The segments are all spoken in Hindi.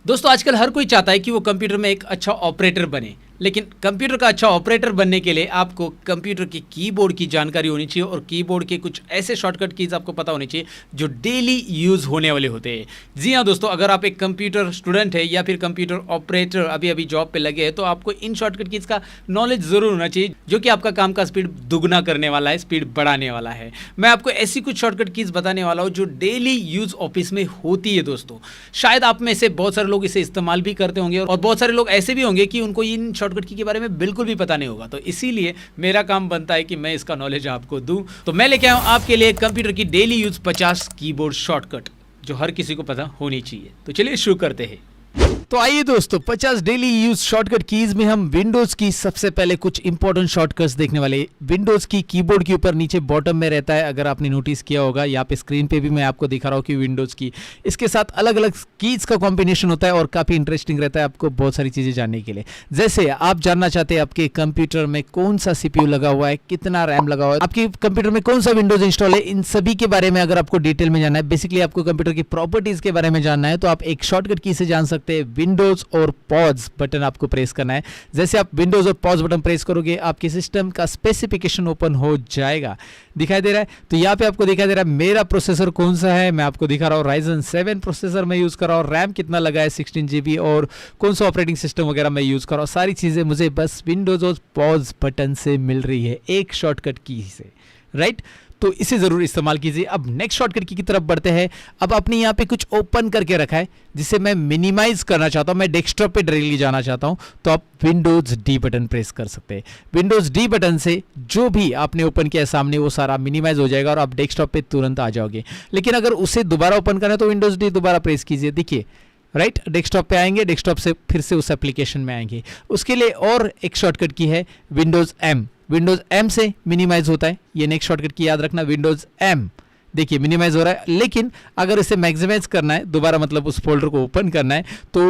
दोस्तों आजकल हर कोई चाहता है कि वो कंप्यूटर में एक अच्छा ऑपरेटर बने, लेकिन कंप्यूटर का अच्छा ऑपरेटर बनने के लिए आपको कंप्यूटर की कीबोर्ड की जानकारी होनी चाहिए और कीबोर्ड के कुछ ऐसे शॉर्टकट कीज आपको पता होनी चाहिए जो डेली यूज़ होने वाले होते हैं। जी हाँ दोस्तों, अगर आप एक कंप्यूटर स्टूडेंट है या फिर कंप्यूटर ऑपरेटर अभी अभी जॉब पे लगे हैं तो आपको इन शॉर्टकट कीज का नॉलेज ज़रूर होना चाहिए जो कि आपका काम का स्पीड दुगना करने वाला है, स्पीड बढ़ाने वाला है। मैं आपको ऐसी कुछ शॉर्टकट कीज बताने वाला हूँ जो डेली यूज़ ऑफिस में होती है। दोस्तों शायद आप में से बहुत सारे लोग इसे इस्तेमाल भी करते होंगे और बहुत सारे लोग ऐसे भी होंगे कि उनको इन शॉर्टकट की के बारे में बिल्कुल भी पता नहीं होगा। तो इसीलिए मेरा काम बनता है कि मैं इसका नॉलेज आपको दूं। तो मैं लेके आया हूं आपके लिए कंप्यूटर की डेली यूज 50 कीबोर्ड शॉर्टकट जो हर किसी को पता होनी चाहिए। तो चलिए शुरू करते हैं। तो आइए दोस्तों, 50 डेली यूज शॉर्टकट कीज में हम विंडोज की सबसे पहले कुछ इंपॉर्टेंट शॉर्टकट्स देखने वाले। विंडोज की कीबोर्ड के ऊपर नीचे बॉटम में रहता है, अगर आपने नोटिस किया होगा यहाँ पे स्क्रीन पे भी मैं आपको दिखा रहा हूँ कि विंडोज की इसके साथ अलग अलग कीज का कॉम्बिनेशन होता है और काफी इंटरेस्टिंग रहता है आपको बहुत सारी चीजें जानने के लिए। जैसे आप जानना चाहते हैं आपके कंप्यूटर में कौन सा सीपीयू लगा हुआ है, कितना रैम लगा हुआ है, आपके कंप्यूटर में कौन सा विंडोज इंस्टॉल है, इन सभी के बारे में अगर आपको डिटेल में जानना है, बेसिकली आपको कंप्यूटर की प्रॉपर्टीज के बारे में जानना है तो आप एक शॉर्टकट की से जान सकते हैं। विंडोज और पॉज बटन आपको प्रेस करना है। जैसे आप विंडोज और पॉज बटन प्रेस करोगे आपके सिस्टम का स्पेसिफिकेशन ओपन हो जाएगा। दिखाई दे रहा है? तो यहाँ पे आपको दिखाई दे रहा है मेरा प्रोसेसर कौन सा है, मैं आपको दिखा रहा हूँ Ryzen 7 प्रोसेसर मैं यूज कर रहा हूँ, रैम कितना लगा है 16 GB और कौन सा ऑपरेटिंग सिस्टम वगैरह मैं यूज कर रहा हूँ। सारी चीजें मुझे बस विंडोज और पॉज बटन से मिल रही है एक शॉर्टकट की से, राइट? तो इसे जरूर इस्तेमाल कीजिए। अब नेक्स्ट शॉर्टकट की तरफ बढ़ते हैं। अब आपने यहाँ पे कुछ ओपन करके रखा है जिसे मैं मिनिमाइज करना चाहता हूँ, मैं डेस्कटॉप पे डायरेक्टली जाना चाहता हूँ तो आप विंडोज डी बटन प्रेस कर सकते हैं। विंडोज डी button से जो भी आपने ओपन किया है सामने वो सारा मिनिमाइज हो जाएगा और आप डेस्कटॉप पे तुरंत आ जाओगे। लेकिन अगर उसे दोबारा ओपन करना है तो विंडोज डी दोबारा प्रेस कीजिए। देखिए राइट, डेस्कटॉप पे आएंगे, डेस्कटॉप से फिर से उस एप्लीकेशन में आएंगे। उसके लिए और एक शॉर्टकट की है विंडोज एम। विंडोज एम से मिनिमाइज होता है, ये नेक्स्ट शॉर्टकट की याद रखना, विंडोज एम। देखिए मिनिमाइज हो रहा है, लेकिन अगर इसे मैक्सिमाइज करना है दोबारा, मतलब उस फोल्डर को ओपन करना है तो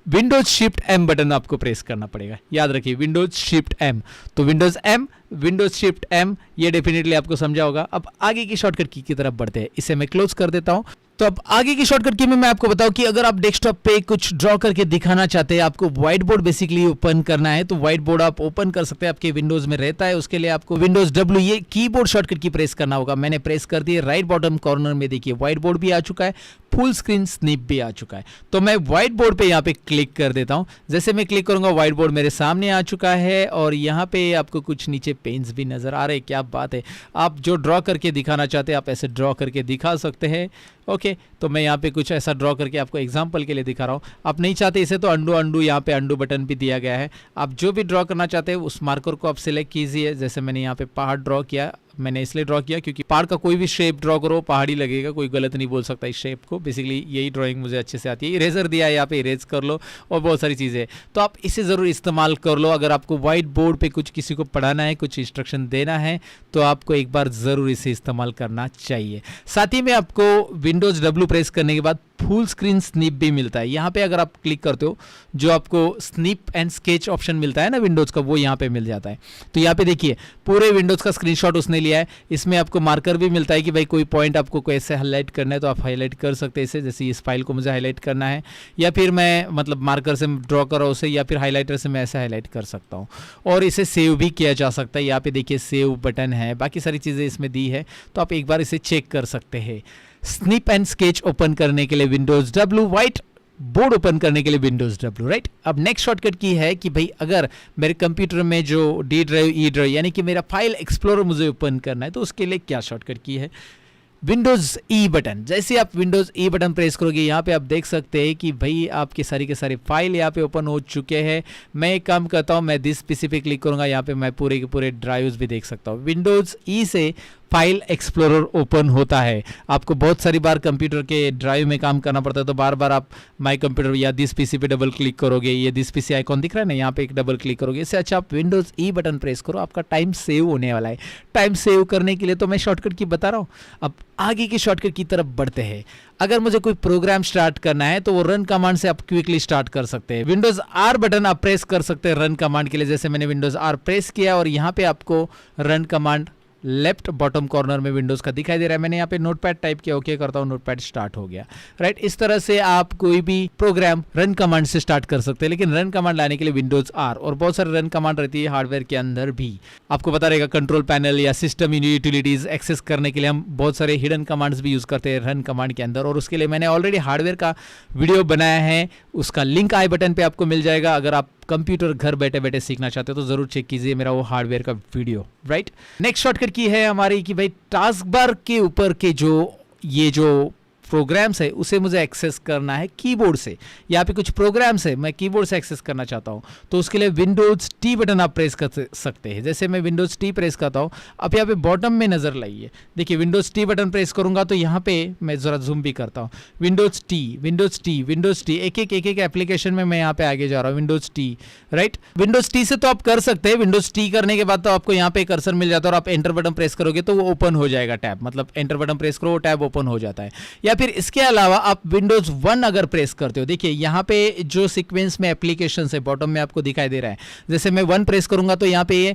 विंडोज शिफ्ट एम बटन आपको प्रेस करना पड़ेगा। याद रखिए विंडोज शिफ्ट एम। तो Windows M, Windows shift M, ये डेफिनेटली आपको समझा होगा। अब आगे की शॉर्टकट की तरफ बढ़ते हैं। इसे मैं क्लोज कर देता हूं। तो अब आगे की शॉर्टकट की में मैं आपको बताऊं कि अगर आप डेस्कटॉप पे कुछ ड्रॉ करके दिखाना चाहते हैं, आपको व्हाइट बोर्ड बेसिकली ओपन करना है तो व्हाइट बोर्ड आप ओपन कर सकते हैं, आपके विंडोज में रहता है। उसके लिए आपको विंडोज डब्ल्यू ये कीबोर्ड शॉर्टकट की प्रेस करना होगा। मैंने प्रेस कर दी, राइट बॉटम कॉर्नर में देखिए व्हाइट बोर्ड भी आ चुका है, फुल स्क्रीन स्निप भी आ चुका है। तो मैं व्हाइट बोर्ड पे यहाँ पे क्लिक कर देता हूँ। जैसे मैं क्लिक करूंगा व्हाइट बोर्ड मेरे सामने आ चुका है और यहाँ पे आपको कुछ नीचे पेन्स भी नजर आ रहे हैं। क्या बात है, आप जो ड्रॉ करके दिखाना चाहते हैं आप ऐसे ड्रॉ करके दिखा सकते हैं। ओके, तो मैं यहाँ पे कुछ ऐसा ड्रॉ करके आपको एग्जांपल के लिए दिखा रहा हूँ। आप नहीं चाहते इसे तो अंडू यहाँ पे अंडू बटन भी दिया गया है। आप जो भी ड्रॉ करना चाहते हैं उस मार्कर को आप सिलेक्ट कीजिए। जैसे मैंने यहाँ पे पहाड़ ड्रॉ किया, मैंने इसलिए ड्रॉ किया क्योंकि पहाड़ का कोई भी शेप ड्रॉ करो पहाड़ी लगेगा, कोई गलत नहीं बोल सकता इस शेप को। बेसिकली यही ड्राइंग मुझे अच्छे से आती है। इरेजर दिया है यहाँ पे, इरेज कर लो और बहुत सारी चीज़ें, तो आप इसे ज़रूर इस्तेमाल कर लो। अगर आपको व्हाइट बोर्ड पे कुछ किसी को पढ़ाना है, कुछ इंस्ट्रक्शन देना है तो आपको एक बार ज़रूर इसे इस्तेमाल करना चाहिए। साथ ही में आपको विंडोज डब्ल्यू प्रेस करने के बाद फुल स्क्रीन स्निप भी मिलता है। यहाँ पे अगर आप क्लिक करते हो जो आपको स्निप एंड स्केच ऑप्शन मिलता है ना विंडोज का, वो यहाँ पे मिल जाता है। तो यहाँ पे देखिए पूरे विंडोज का स्क्रीनशॉट उसने लिया है। इसमें आपको मार्कर भी मिलता है कि भाई कोई पॉइंट आपको कैसे हाईलाइट करना है तो आप हाईलाइट कर सकते हैं इसे। जैसे इस फाइल को मुझे हाईलाइट करना है या फिर मैं मतलब मार्कर से ड्रॉ कर रहा हूँ उसे, या फिर हाईलाइटर से मैं ऐसे हाईलाइट कर सकता हूँ। और इसे सेव भी किया जा सकता है। यहाँ पे देखिए सेव बटन है, बाकी सारी चीज़ें इसमें दी है, तो आप एक बार इसे चेक कर सकते हैं। स्निप एंड स्केच ओपन करने के लिए Windows W, white board open करने के लिए विंडोज डब्ल्यू, राइट। अब नेक्स्ट शॉर्टकट की है कि भाई अगर मेरे कंप्यूटर में जो डी ड्राइव, ई ड्राइव यानी कि मेरा फाइल एक्सप्लोरर मुझे ओपन करना है तो उसके लिए क्या शॉर्टकट की है, विंडोज ई बटन। जैसे आप विंडोज ई बटन प्रेस करोगे यहाँ पे आप देख सकते हैं कि भाई आपके सारी के सारे फाइल यहाँ पे ओपन हो चुके हैं। मैं एक काम करता हूँ, मैं दिस पीसी पे क्लिक करूँगा, यहाँ पे मैं पूरे के पूरे ड्राइव्स भी देख सकता हूँ। विंडोज ई से फाइल एक्सप्लोरर ओपन होता है। आपको बहुत सारी बार कंप्यूटर के ड्राइव में काम करना पड़ता है तो बार बार आप माई कंप्यूटर या दिस पीसी पे डबल क्लिक करोगे, ये दिस पीसी आइकॉन दिख रहा है ना, यहाँ पे एक डबल क्लिक करोगे। इससे अच्छा आप विंडोज ई बटन प्रेस करो, आपका टाइम सेव होने वाला है। टाइम सेव करने के लिए तो मैं शॉर्टकट की बता रहा हूँ। अब आगे की शॉर्टकट की तरफ बढ़ते हैं। अगर मुझे कोई प्रोग्राम स्टार्ट करना है तो वो रन कमांड से आप क्विकली स्टार्ट कर सकते हैं। विंडोज आर बटन आप प्रेस कर सकते हैं रन कमांड के लिए। जैसे मैंने विंडोज आर प्रेस किया और यहाँ पे आपको run command left bottom corner में विंडोज़ का दिखाई दे रहा है। मैंने यहाँ पे नोटपैड टाइप किया, ओके करता हूँ, नोटपैड स्टार्ट हो गया। राइट, इस तरह से आप कोई भी प्रोग्राम रन कमांड से स्टार्ट कर सकते हैं, लेकिन रन कमांड लाने के लिए विंडोज आर और बहुत सारे रन कमांड रहती है हार्डवेयर के अंदर भी। आपको पता रहेगा कंट्रोल पैनल या सिस्टम यूटिलिटीज एक्सेस करने के लिए हम बहुत सारे हिडन कमांड्स भी यूज करते हैं रन कमांड के अंदर, और उसके लिए मैंने ऑलरेडी हार्डवेयर का वीडियो बनाया है, उसका लिंक आई बटन पे आपको मिल जाएगा। अगर आप कंप्यूटर घर बैठे बैठे सीखना चाहते हो तो जरूर चेक कीजिए मेरा वो हार्डवेयर का वीडियो। राइट, नेक्स्ट शॉर्टकट की है हमारी कि भाई टास्क बार के ऊपर के ये जो प्रोग्राम्स है उसे मुझे एक्सेस करना है कीबोर्ड से। यहाँ पे कुछ प्रोग्राम्स है मैं कीबोर्ड से एक्सेस करना चाहता हूँ, तो उसके लिए विंडोज टी बटन आप प्रेस कर सकते हैं। जैसे मैं विंडोज टी प्रेस करता हूँ, अब यहाँ पे बॉटम में नजर लाइए, देखिए विंडोज टी बटन प्रेस करूंगा तो यहाँ पे मैं जरा जूम भी करता हूँ, Windows T Windows T Windows T, एक एक एप्लीकेशन में मैं यहाँ पे आगे जा रहा हूँ, Windows T. Right, Windows T से तो आप कर सकते हैं, विंडोज टी करने के बाद तो आपको यहाँ पे कर्सर मिल जाता है और आप एंटर बटन प्रेस करोगे तो वो ओपन हो जाएगा टैब, मतलब एंटर बटन प्रेस करो वो टैब ओपन हो जाता है। या फिर इसके अलावा आप विंडोज 1 अगर प्रेस करते हो, देखिए यहाँ पे जो सीक्वेंस में एप्लीकेशन है बॉटम में आपको दिखाई दे रहा है, जैसे मैं 1 प्रेस करूंगा तो यहाँ पे ये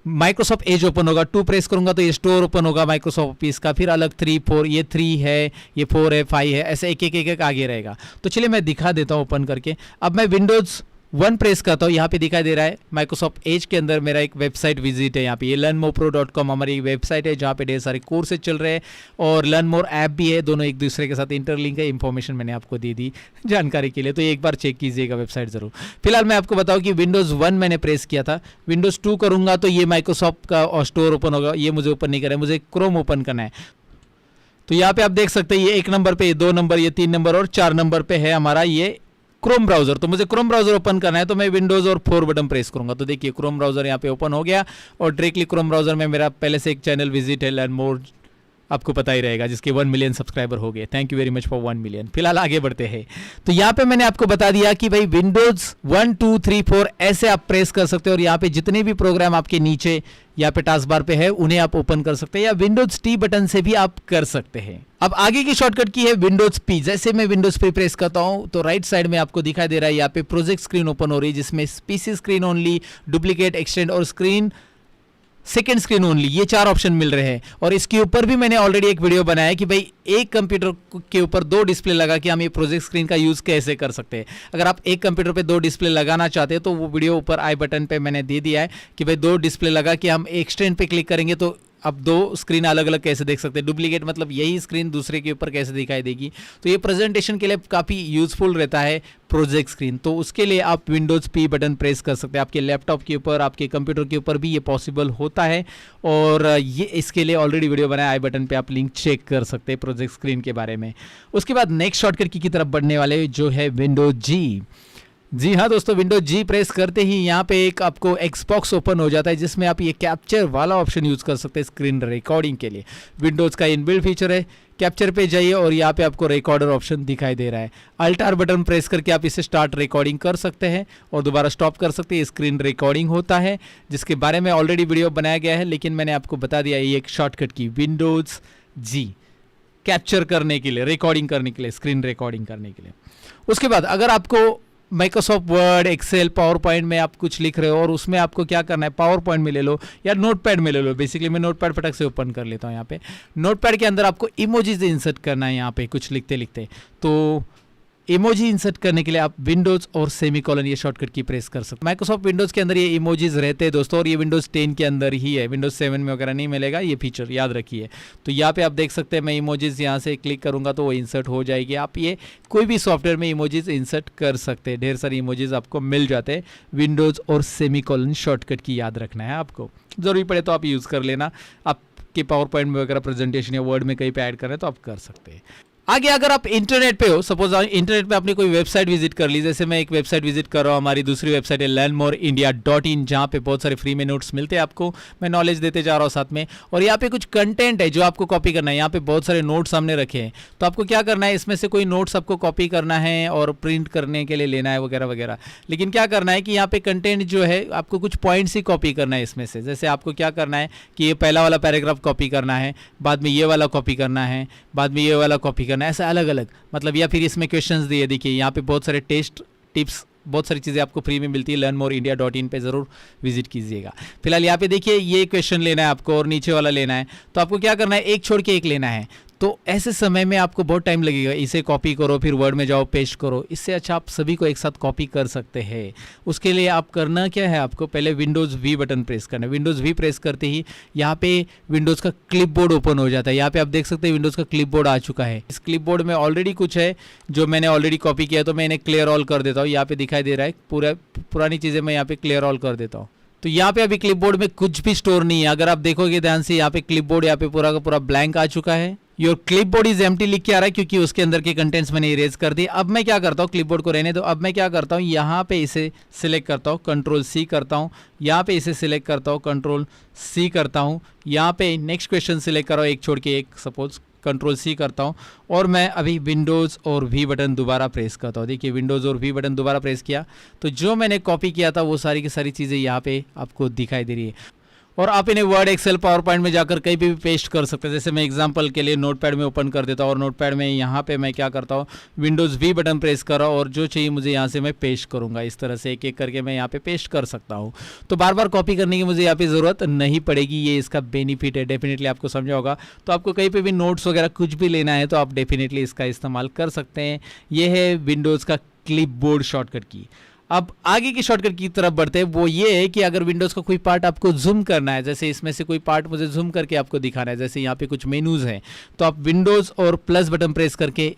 माइक्रोसॉफ्ट एज ओपन होगा, 2 प्रेस करूंगा तो ये स्टोर ओपन होगा माइक्रोसॉफ्ट ऑफिस का, फिर अलग 3 4, ये 3 है, ये 4 है, 5 है, ऐसे एक एक आगे रहेगा। तो चलिए मैं दिखा देता हूँ ओपन करके। अब मैं विंडोज 1 प्रेस करता हूँ, यहाँ पे दिखाई दे रहा है माइक्रोसॉफ्ट एज के अंदर मेरा एक वेबसाइट विजिट है, यहाँ पे ये learnmorepro.com हमारी वेबसाइट है जहाँ पे ढेर सारे कोर्सेज चल रहे हैं और लर्न मोर ऐप भी है, दोनों एक दूसरे के साथ इंटरलिंक है। इंफॉर्मेशन मैंने आपको दे दी जानकारी के लिए, तो एक बार चेक कीजिएगा वेबसाइट जरूर। फिलहाल मैं आपको बताऊँ कि विंडोज 1 मैंने प्रेस किया था, विंडोज 2 करूंगा तो ये माइक्रोसॉफ्ट का स्टोर ओपन होगा, ये मुझे ओपन नहीं करना है, मुझे क्रोम ओपन करना है। तो यहाँ पे आप देख सकते हैं ये 1 नंबर पे, ये 2 नंबर, ये 3 नंबर और 4 नंबर पे है हमारा ये क्रोम ब्राउजर। तो मुझे क्रोम ब्राउजर ओपन करना है तो मैं विंडोज और 4 बटन प्रेस करूंगा, तो देखिए क्रोम ब्राउजर यहाँ पे ओपन हो गया और डायरेक्टली क्रोम ब्राउजर में मेरा पहले से एक चैनल विजिट है लर्न मोर, आपको पता ही रहेगा, जिसके 1 मिलियन सब्सक्राइबर हो गए। Thank you very much for 1 million. फिलहाल आगे बढ़ते हैं, तो यहाँ पे मैंने आपको बता दिया कि भाई विंडोज 1 2 3 4 ऐसे आप प्रेस कर सकते हो और यहाँ पे जितने भी प्रोग्राम आपके नीचे यहाँ पे टास्क बार पे है उन्हें आप ओपन कर सकते हैं, या विंडोज टी बटन से भी आप कर सकते हैं। अब आगे की शॉर्टकट की है विंडोज पी। जैसे मैं विंडोज पी प्रेस करता हूं तो राइट साइड में आपको दिखाई दे रहा है यहाँ पे प्रोजेक्ट स्क्रीन ओपन हो रही है, जिसमें PC screen only, duplicate, extend और स्क्रीन सेकेंड स्क्रीन ओनली, ये 4 ऑप्शन मिल रहे हैं। और इसके ऊपर भी मैंने ऑलरेडी एक वीडियो बनाया है कि भाई एक कंप्यूटर के ऊपर 2 डिस्प्ले लगा के हम ये प्रोजेक्ट स्क्रीन का यूज कैसे कर सकते हैं। अगर आप एक कंप्यूटर पे 2 डिस्प्ले लगाना चाहते हैं तो वो वीडियो ऊपर आई बटन पे मैंने दे दिया है कि भाई 2 डिस्प्ले लगा के हम एक्सटेंड पे क्लिक करेंगे तो अब 2 स्क्रीन अलग अलग कैसे देख सकते हैं। डुप्लीकेट मतलब यही स्क्रीन दूसरे के ऊपर कैसे दिखाई देगी, तो ये प्रेजेंटेशन के लिए काफ़ी यूजफुल रहता है प्रोजेक्ट स्क्रीन। तो उसके लिए आप विंडोज पी बटन प्रेस कर सकते हैं। आपके लैपटॉप के ऊपर, आपके कंप्यूटर के ऊपर भी ये पॉसिबल होता है और ये इसके लिए ऑलरेडी वीडियो बनाया, आई बटन पे आप लिंक चेक कर सकते हैं प्रोजेक्ट स्क्रीन के बारे में। उसके बाद नेक्स्ट शॉर्टकट की तरफ बढ़ने वाले जो है विंडोज जी। जी हाँ दोस्तों, विंडोज जी प्रेस करते ही यहाँ पे एक आपको एक्सबॉक्स ओपन हो जाता है, जिसमें आप ये कैप्चर वाला ऑप्शन यूज़ कर सकते हैं स्क्रीन रिकॉर्डिंग के लिए। विंडोज़ का इनबिल्ट फीचर है, कैप्चर पे जाइए और यहाँ पे आपको रिकॉर्डर ऑप्शन दिखाई दे रहा है। अल्ट आर बटन प्रेस करके आप इसे स्टार्ट रिकॉर्डिंग कर सकते हैं और दोबारा स्टॉप कर सकते हैं। स्क्रीन रिकॉर्डिंग होता है जिसके बारे में ऑलरेडी वीडियो बनाया गया है, लेकिन मैंने आपको बता दिया ये एक शॉर्टकट की विंडोज़ जी कैप्चर करने के लिए, रिकॉर्डिंग करने के लिए, स्क्रीन रिकॉर्डिंग करने के लिए। उसके बाद अगर आपको Microsoft Word, Excel, PowerPoint में आप कुछ लिख रहे हो और उसमें आपको क्या करना है, पावर पॉइंट में ले लो या नोटपैड में ले लो। बेसिकली मैं नोटपैड फटक से ओपन कर लेता हूँ। यहाँ पे नोटपैड के अंदर आपको इमोजीज इंसर्ट करना है। यहाँ पे कुछ लिखते लिखते तो इमोजी इंसर्ट करने के लिए आप विंडोज और सेमीकोलन ये शॉर्टकट की प्रेस कर सकते हैं। माइक्रोसॉफ्ट विंडोज के अंदर ये इमोजीज रहते हैं दोस्तों, और ये विंडोज 10 के अंदर ही है, विंडोज 7 में वगैरह नहीं मिलेगा ये फीचर, याद रखिए। तो यहाँ पे आप देख सकते हैं मैं इमोजीज यहाँ से क्लिक करूंगा तो वो इंसर्ट हो जाएगी। आप ये कोई भी सॉफ्टवेयर में इमोजीज इंसर्ट कर सकते हैं, ढेर सारी इमोजीज आपको मिल जाते हैं। विंडोज और सेमीकोलन शॉर्टकट की याद रखना है आपको, जरूरी पड़े तो आप यूज़ कर लेना। आपके पावर पॉइंट में वगैरह प्रेजेंटेशन या वर्ड में कहीं पे ऐड कर रहे हैं तो आप कर सकते हैं। आगे अगर आप इंटरनेट पे हो, सपोज इंटरनेट पे आपने कोई वेबसाइट विजिट कर ली, जैसे मैं एक वेबसाइट विजिट कर रहा हूँ, हमारी दूसरी वेबसाइट है learnmoreindia.in, जहाँ पे बहुत सारे फ्री में नोट्स मिलते हैं आपको, मैं नॉलेज देते जा रहा हूँ साथ में। और यहाँ पे कुछ कंटेंट है जो आपको कॉपी करना है। यहाँ पे बहुत सारे नोट्स हमने रखे हैं, तो आपको क्या करना है, इसमें से कोई नोट्स आपको कॉपी करना है और प्रिंट करने के लिए लेना है वगैरह वगैरह। लेकिन क्या करना है कि यहाँ पे कंटेंट जो है आपको कुछ पॉइंट्स ही कॉपी करना है इसमें से। जैसे आपको क्या करना है कि ये पहला वाला पैराग्राफ कॉपी करना है, बाद में ये वाला कॉपी करना है, बाद में ये वाला कॉपी करना है, ऐसा अलग अलग मतलब। या फिर इसमें क्वेश्चंस दिए, देखिए यहाँ पे बहुत सारे टेस्ट टिप्स बहुत सारी चीज़ें आपको फ्री में मिलती है। learnmoreindia.in पे ज़रूर विजिट कीजिएगा। फिलहाल यहाँ पे देखिए ये क्वेश्चन लेना है आपको और नीचे वाला लेना है, तो आपको क्या करना है, एक छोड़ के एक लेना है। तो ऐसे समय में आपको बहुत टाइम लगेगा, इसे कॉपी करो फिर वर्ड में जाओ पेस्ट करो। इससे अच्छा आप सभी को एक साथ कॉपी कर सकते हैं। उसके लिए आप करना क्या है, आपको पहले विंडोज़ वी बटन प्रेस करना है। विंडोज़ वी प्रेस करते ही यहाँ पे विंडोज़ का क्लिपबोर्ड ओपन हो जाता है। यहाँ पे आप देख सकते हैं विंडोज़ का क्लिपबोर्ड आ चुका है। इस क्लिपबोर्ड में ऑलरेडी कुछ है जो मैंने ऑलरेडी कॉपी किया, तो मैं इन्हें क्लियर ऑल कर देता हूँ। यहाँ पे दिखाई दे रहा है पुरानी चीज़ें मैं यहाँ पे क्लियर ऑल कर देता हूँ। तो यहाँ पे अभी क्लिपबोर्ड में कुछ भी स्टोर नहीं है। अगर आप देखोगे ध्यान से यहाँ पे क्लिपबोर्ड यहाँ पे पूरा का पूरा ब्लैंक आ चुका है। योर क्लिपबोर्ड इज एम्प्टी लिख के आ रहा है क्योंकि उसके अंदर के कंटेंट्स मैंने इरेज कर दिए। अब मैं क्या करता हूँ, क्लिपबोर्ड को रहने दो। अब मैं क्या करता हूँ, यहाँ पे इसे सिलेक्ट करता हूँ, कंट्रोल सी करता हूँ। यहाँ पे इसे सिलेक्ट करता हूँ, कंट्रोल सी करता हूँ। यहाँ पे नेक्स्ट क्वेश्चन सिलेक्ट करो, एक छोड़ के एक, सपोज कंट्रोल सी करता हूँ। और मैं अभी विंडोज़ और वी बटन दोबारा प्रेस करता हूँ। देखिए विंडोज़ और वी बटन दोबारा प्रेस किया तो जो मैंने कॉपी किया था वो सारी की सारी चीज़ें यहाँ पे आपको दिखाई दे रही है। और आप इन्हें वर्ड, एक्सेल, पावर पॉइंट में जाकर कहीं भी पेस्ट कर सकते हैं। जैसे मैं एग्जांपल के लिए नोटपैड में ओपन कर देता हूँ और नोटपैड में यहाँ पे मैं क्या करता हूँ, विंडोज़ वी बटन प्रेस कर रहा हूँ और जो चाहिए मुझे यहाँ से मैं पेस्ट करूँगा। इस तरह से एक एक करके मैं यहाँ पे पेस्ट कर सकता हूँ। तो बार बार कॉपी करने की मुझे यहाँ पे ज़रूरत नहीं पड़ेगी। ये इसका बेनिफिट है, डेफिनेटली आपको समझा होगा। तो आपको कहीं पर भी नोट्स वगैरह कुछ भी लेना है तो आप डेफिनेटली इसका इस्तेमाल कर सकते हैं। ये है विंडोज़ का क्लिपबोर्ड शॉर्टकट की। अब आगे की शॉर्टकट की तरफ बढ़ते हैं। वो ये है कि अगर विंडोज़ का कोई पार्ट आपको जूम करना है, जैसे इसमें से कोई पार्ट मुझे जूम करके आपको दिखाना है, जैसे यहाँ पे कुछ मेनूज़ हैं, तो आप विंडोज़ और प्लस बटन प्रेस करके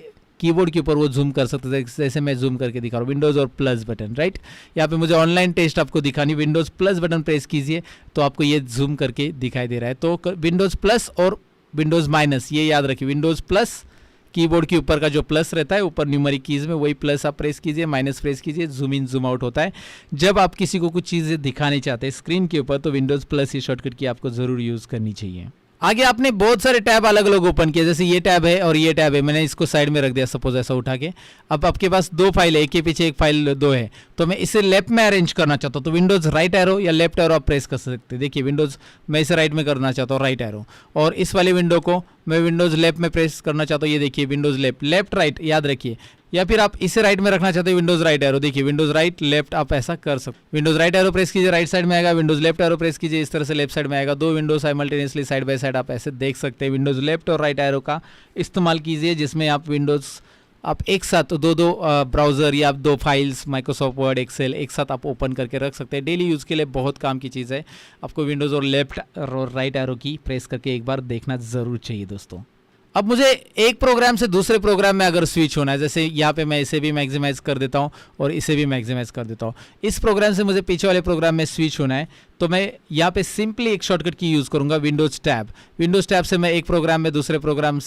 कीबोर्ड के ऊपर वो जूम कर सकते हैं। जैसे मैं जूम करके दिखा रहा हूँ, विंडोज़ और प्लस बटन, राइट। यहाँ पे मुझे ऑनलाइन टेस्ट आपको दिखानी, विंडोज़ प्लस बटन प्रेस कीजिए तो आपको ये जूम करके दिखाई दे रहा है। तो विंडोज़ प्लस और विंडोज़ माइनस, ये याद रखिए। विंडोज़ प्लस कीबोर्ड के ऊपर का जो प्लस रहता है ऊपर न्यूमेरिक कीज़ में, वही प्लस आप प्रेस कीजिए, माइनस प्रेस कीजिए, जूम इन जूम आउट होता है। जब आप किसी को कुछ चीज़ें दिखानी चाहते हैं स्क्रीन के ऊपर तो विंडोज़ प्लस की शॉर्टकट की आपको ज़रूर यूज़ करनी चाहिए। आगे आपने बहुत सारे टैब अलग अलग ओपन किए, जैसे ये टैब है और ये टैब है। मैंने इसको साइड में रख दिया सपोज ऐसा उठा के। अब आपके पास दो फाइल है, एक के पीछे एक फाइल दो है, तो मैं इसे लेफ्ट में अरेंज करना चाहता हूँ तो विंडोज़ राइट एरो या लेफ्ट एरो आप प्रेस कर सकते हैं। देखिए विंडोज़ मैं इसे राइट में करना चाहता हूँ, राइट एरो, और इस वाली विंडो को मैं विंडोज़ लेफ्ट में प्रेस करना चाहता हूँ। ये देखिए विंडोज़ लेफ्ट राइट याद रखिए। या फिर आप इसे राइट में रखना चाहते हैं विंडोज़ राइट एरो, देखिए विंडोज़ राइट लेफ्ट आप ऐसा कर सकते। विंडोज़ राइट एरो प्रेस कीजिए, राइट साइड में आएगा। विंडोज़ लेफ्ट एरो प्रेस कीजिए, इस तरह से लेफ्ट साइड में आएगा। दो Windows simultaneously side by side आप ऐसे देख सकते हैं। विंडोज़ लेफ्ट और राइट एरो का इस्तेमाल कीजिए जिसमें आप विंडोज़ आप एक साथ दो ब्राउज़र या दो फाइल्स माइक्रोसॉफ्ट वर्ड, एक्सेल एक साथ आप ओपन करके रख सकते हैं। डेली यूज़ के लिए बहुत काम की चीज़ है। आपको विंडोज़ और लेफ्ट और राइट एरो की प्रेस करके एक बार देखना ज़रूर चाहिए दोस्तों। अब मुझे एक प्रोग्राम से दूसरे प्रोग्राम में अगर स्विच होना है, जैसे यहाँ पे मैं इसे भी मैक्सिमाइज़ कर देता हूँ और इसे भी मैक्सिमाइज़ कर देता हूँ। इस प्रोग्राम से मुझे पीछे वाले प्रोग्राम में स्विच होना है तो मैं यहाँ पे सिंपली एक शॉर्टकट की यूज़ करूँगा, विंडोज़ टैब। विंडोज़ टैब से मैं एक प्रोग्राम में दूसरे प्रोग्राम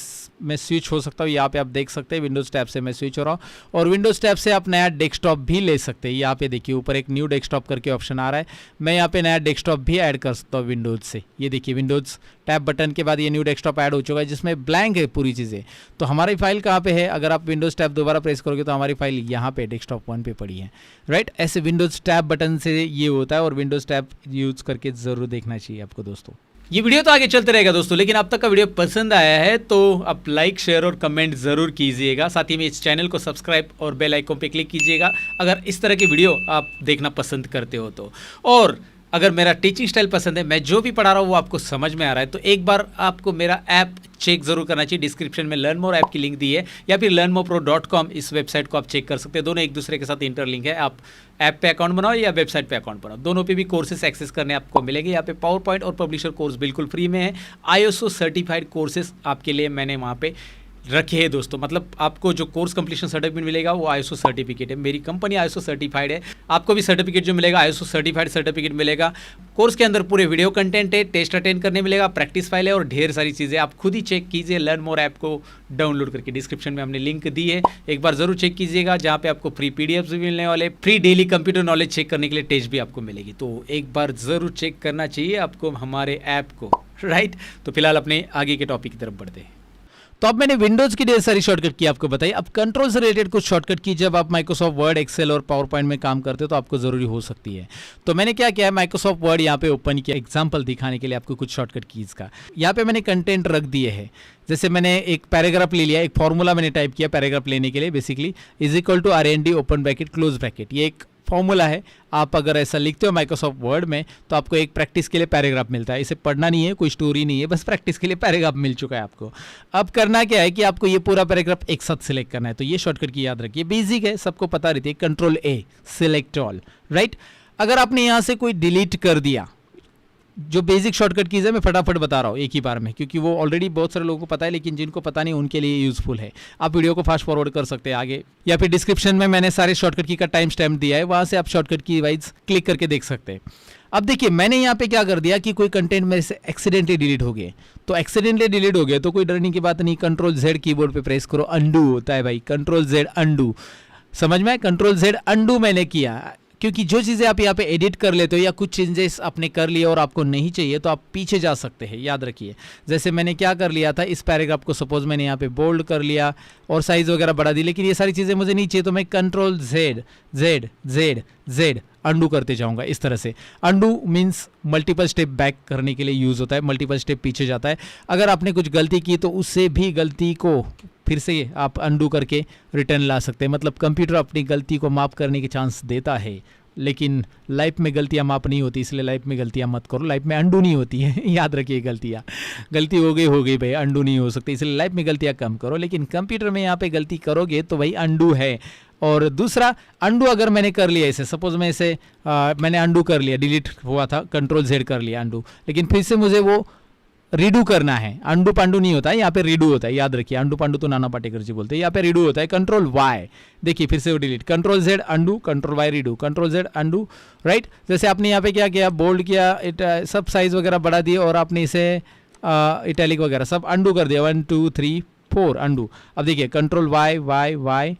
में स्विच हो सकता हूँ। यहाँ पे आप देख सकते हैं विंडोज़ टैब से मैं स्विच हो रहा हूँ। और विंडोज़ टैब से आप नया डेस्कटॉप भी ले सकते हैं। यहाँ पे देखिए ऊपर एक न्यू डेस्कटॉप करके ऑप्शन आ रहा है, मैं यहाँ पे नया डेस्कटॉप भी ऐड कर सकता हूँ विंडोज़ से। ये देखिए विंडोज़ टैब बटन के बाद ये न्यू डेस्कटॉप ऐड हो चुका है जिसमें ब्लैंक है पूरी चीज़ें। तो हमारी फाइल कहाँ पे है, अगर आप विंडोज़ टैब दोबारा प्रेस करोगे तो हमारी फाइल यहाँ पे डेस्कटॉप 1 पे पड़ी है, राइट। ऐसे विंडोज़ टैब बटन से ये होता है और विंडोज़ टैब यूज़ करके ज़रूर देखना चाहिए आपको दोस्तों। ये वीडियो तो आगे चलते रहेगा दोस्तों, लेकिन अब तक का वीडियो पसंद आया है तो आप लाइक, शेयर और कमेंट ज़रूर कीजिएगा। साथ ही में इस चैनल को सब्सक्राइब और बेल आइकन पे क्लिक कीजिएगा अगर इस तरह की वीडियो आप देखना पसंद करते हो तो। और अगर मेरा टीचिंग स्टाइल पसंद है, मैं जो भी पढ़ा रहा हूँ वो आपको समझ में आ रहा है, तो एक बार आपको मेरा ऐप चेक ज़रूर करना चाहिए। डिस्क्रिप्शन में लर्न मोर ऐप की लिंक दी है या फिर learnmorepro.com इस वेबसाइट को आप चेक कर सकते हैं। दोनों एक दूसरे के साथ इंटरलिंक है। आप ऐप पे अकाउंट बनाओ या वेबसाइट पे अकाउंट बनाओ, दोनों पे भी कोर्सेस एक्सेस करने आपको मिलेंगे। यहाँ पे पावर पॉइंट और पब्लिशर कोर्स बिल्कुल फ्री में है। ISO सर्टिफाइड कोर्सेस आपके लिए मैंने वहाँ पे रखे हैं दोस्तों। मतलब आपको जो कोर्स कंप्लीशन सर्टिफिकेट मिलेगा वो ISO सर्टिफिकेट है। मेरी कंपनी ISO सर्टिफाइड है, आपको भी सर्टिफिकेट जो मिलेगा ISO सर्टिफाइड सर्टिफिकेट मिलेगा। कोर्स के अंदर पूरे वीडियो कंटेंट है, टेस्ट अटेंड करने मिलेगा, प्रैक्टिस फाइल है और ढेर सारी चीज़ें। आप खुद ही चेक कीजिए लर्न मोर ऐप को डाउनलोड करके। डिस्क्रिप्शन में हमने लिंक दी है, एक बार जरूर चेक कीजिएगा, जहाँ पे आपको फ्री PDFs भी मिलने वाले, free daily computer knowledge check करने के लिए टेस्ट भी आपको मिलेगी। तो एक बार ज़रूर चेक करना चाहिए आपको हमारे ऐप को, राइट। तो फिलहाल अपने आगे के टॉपिक की तरफ बढ़ते हैं। तो अब मैंने विंडोज की ढेर सारी शॉर्टकट की आपको बताई। अब कंट्रोल से रिलेटेड कुछ शॉर्टकट की जब आप माइक्रोसॉफ्ट वर्ड, एक्सेल और पावर पॉइंट में काम करते हो तो आपको जरूरी हो सकती है। तो मैंने क्या किया है, माइक्रोसॉफ्ट वर्ड यहाँ पे ओपन किया एग्जांपल दिखाने के लिए आपको कुछ शॉर्टकट कीज का। यहाँ पे मैंने कंटेंट रख दिए है। जैसे मैंने एक पैराग्राफ ले लिया, एक फॉर्मूला मैंने टाइप किया पैराग्राफ लेने के लिए, basically is equal to RND open bracket close bracket. ये एक फॉर्मूला है। आप अगर ऐसा लिखते हो माइक्रोसॉफ्ट वर्ड में तो आपको एक प्रैक्टिस के लिए पैराग्राफ मिलता है। इसे पढ़ना नहीं है, कोई स्टोरी नहीं है, बस प्रैक्टिस के लिए पैराग्राफ मिल चुका है आपको। अब करना क्या है कि आपको ये पूरा पैराग्राफ एक साथ सिलेक्ट करना है। तो ये शॉर्टकट की याद रखिए, बेसिक है, सबको पता रहती है। Control A select all, right. अगर आपने यहाँ से कोई डिलीट कर दिया, जो बेसिक शॉर्टकट कीज है मैं फटाफट बता रहा हूँ एक ही बार में, क्योंकि वो ऑलरेडी बहुत सारे लोगों को पता है, लेकिन जिनको पता नहीं उनके लिए यूजफुल है। आप वीडियो को फास्ट फॉरवर्ड कर सकते हैं आगे, या फिर डिस्क्रिप्शन में मैंने सारे शॉर्टकट की का टाइम स्टैम्प दिया है, वहां से आप शॉर्टकट की वाइज क्लिक करके देख सकते हैं। अब देखिए मैंने यहाँ पे क्या कर दिया कि कोई कंटेंट मेरे से एक्सीडेंटली डिलीट हो गए। तो एक्सीडेंटली डिलीट हो गए तो कोई डरने की बात नहीं, कंट्रोल Z कीबोर्ड पे प्रेस करो, अंडू होता है भाई, कंट्रोल Z अंडू। समझ में, कंट्रोल Z अंडू मैंने किया, क्योंकि जो चीज़ें आप यहाँ पे एडिट कर लेते हो या कुछ चेंजेस आपने कर लिए और आपको नहीं चाहिए तो आप पीछे जा सकते हैं, याद रखिए। जैसे मैंने क्या कर लिया था, इस पैराग्राफ को सपोज मैंने यहाँ पे बोल्ड कर लिया और साइज वगैरह बढ़ा दी, लेकिन ये सारी चीज़ें मुझे नहीं चाहिए तो मैं कंट्रोल Z अंडू करते जाऊंगा इस तरह से। Undo means multiple step back करने के लिए यूज़ होता है, मल्टीपल स्टेप पीछे जाता है। अगर आपने कुछ गलती की तो उससे भी गलती को फिर से आप अंडू करके रिटर्न ला सकते हैं। मतलब कंप्यूटर अपनी गलती को माफ़ करने की चांस देता है, लेकिन लाइफ में गलतियां माफ़ नहीं होती, इसलिए लाइफ में गलतियां मत करो। लाइफ में अंडू नहीं होती है, याद रखिए। गलती हो गई भाई, अंडू नहीं हो सकती, इसलिए लाइफ में गलतियां कम करो। लेकिन कंप्यूटर में यहाँ पे गलती करोगे तो भाई अंडू है। और दूसरा, अंडू अगर मैंने कर लिया इसे, सपोज मैं इसे मैंने अंडू कर लिया, डिलीट हुआ था, कंट्रोल Z कर लिया अंडू, लेकिन फिर से मुझे वो रीडू करना है। अंडू पांडू नहीं होता है, यहाँ पे रीडू होता है, याद रखिए। अंडू पांडू तो नाना पाटेकर जी बोलते हैं, यहाँ पे रीडू होता है। कंट्रोल Y, देखिए फिर से वो delete, control Z undo, control Y redo, control Z undo, right. जैसे आपने यहाँ पे क्या किया, बोल्ड किया, सब साइज वगैरह बढ़ा दिए और आपने इसे इटैलिक वगैरह सब अंडू कर दिया, 1 2 3 4 अंडू। अब देखिए कंट्रोल Y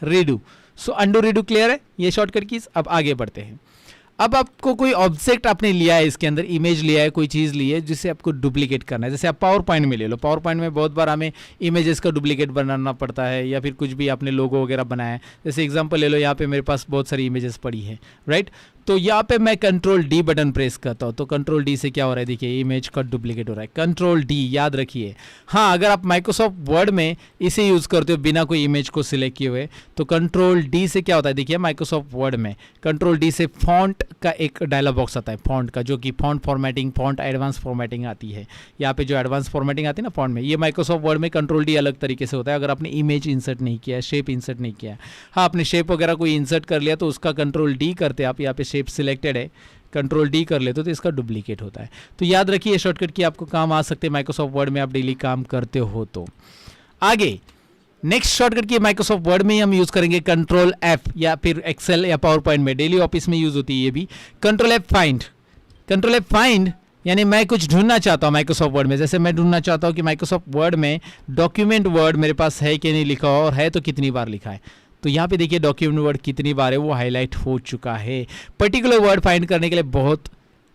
रीडू। सो अंडू रीडू क्लियर है ये शॉर्टकट कीज। अब आगे बढ़ते हैं। अब आपको कोई ऑब्जेक्ट आपने लिया है, इसके अंदर इमेज लिया है, कोई चीज़ ली है जिसे आपको डुप्लीकेट करना है। जैसे आप पावर पॉइंट में ले लो, पावर पॉइंट में बहुत बार हमें इमेजेस का डुप्लीकेट बनाना पड़ता है, या फिर कुछ भी आपने लोगो वगैरह बनाया है। जैसे एग्जांपल ले लो, यहाँ पे मेरे पास बहुत सारी इमेजेस पड़ी है, राइट। तो यहाँ पे मैं कंट्रोल D बटन प्रेस करता हूँ तो कंट्रोल D से क्या हो रहा है, देखिए इमेज का डुप्लीकेट हो रहा है। कंट्रोल D याद रखिए। हाँ, अगर आप माइक्रोसॉफ्ट वर्ड में इसे यूज़ करते हो बिना कोई इमेज को सिलेक्ट किए हुए तो कंट्रोल D से क्या होता है, देखिए माइक्रोसॉफ्ट वर्ड में कंट्रोल D से फॉन्ट का एक डायलॉग बॉक्स आता है, फॉन्ट का, जो कि font formatting, font advance formatting आती है। यहाँ पे जो एडवांस फॉर्मेटिंग आती है ना फॉन्ट में, ये माइक्रोसॉफ्ट वर्ड में कंट्रोल D अलग तरीके से होता है। अगर आपने इमेज इंसर्ट नहीं किया है, शेप इंसर्ट नहीं किया है, हाँ आपने शेप वगैरह कोई इंसर्ट कर लिया तो उसका कंट्रोल D करते आप, यहाँ पे शेप सिलेक्टेड है, कंट्रोल D कर लेते हो तो इसका डुप्लीकेट होता है। तो याद रखिए शॉर्टकट की आपको काम आ सकते हैं माइक्रोसॉफ्ट वर्ड में आप डेली काम करते हो तो। आगे नेक्स्ट शॉर्टकट की माइक्रोसॉफ्ट वर्ड में ही हम यूज करेंगे कंट्रोल F, या फिर एक्सेल या पावर पॉइंट में डेली ऑफिस में यूज होती है ये भी। Control F find, control F find यानी मैं कुछ ढूंढना चाहता हूँ माइक्रोसॉफ्ट वर्ड में। जैसे मैं ढूंढना चाहता हूँ कि माइक्रोसॉफ्ट वर्ड में डॉक्यूमेंट वर्ड मेरे पास है कि नहीं लिखा हो, और है तो कितनी बार लिखा है। तो यहाँ पे देखिए डॉक्यूमेंट वर्ड कितनी बार है वो हाईलाइट हो चुका है। पर्टिकुलर वर्ड फाइंड करने के लिए बहुत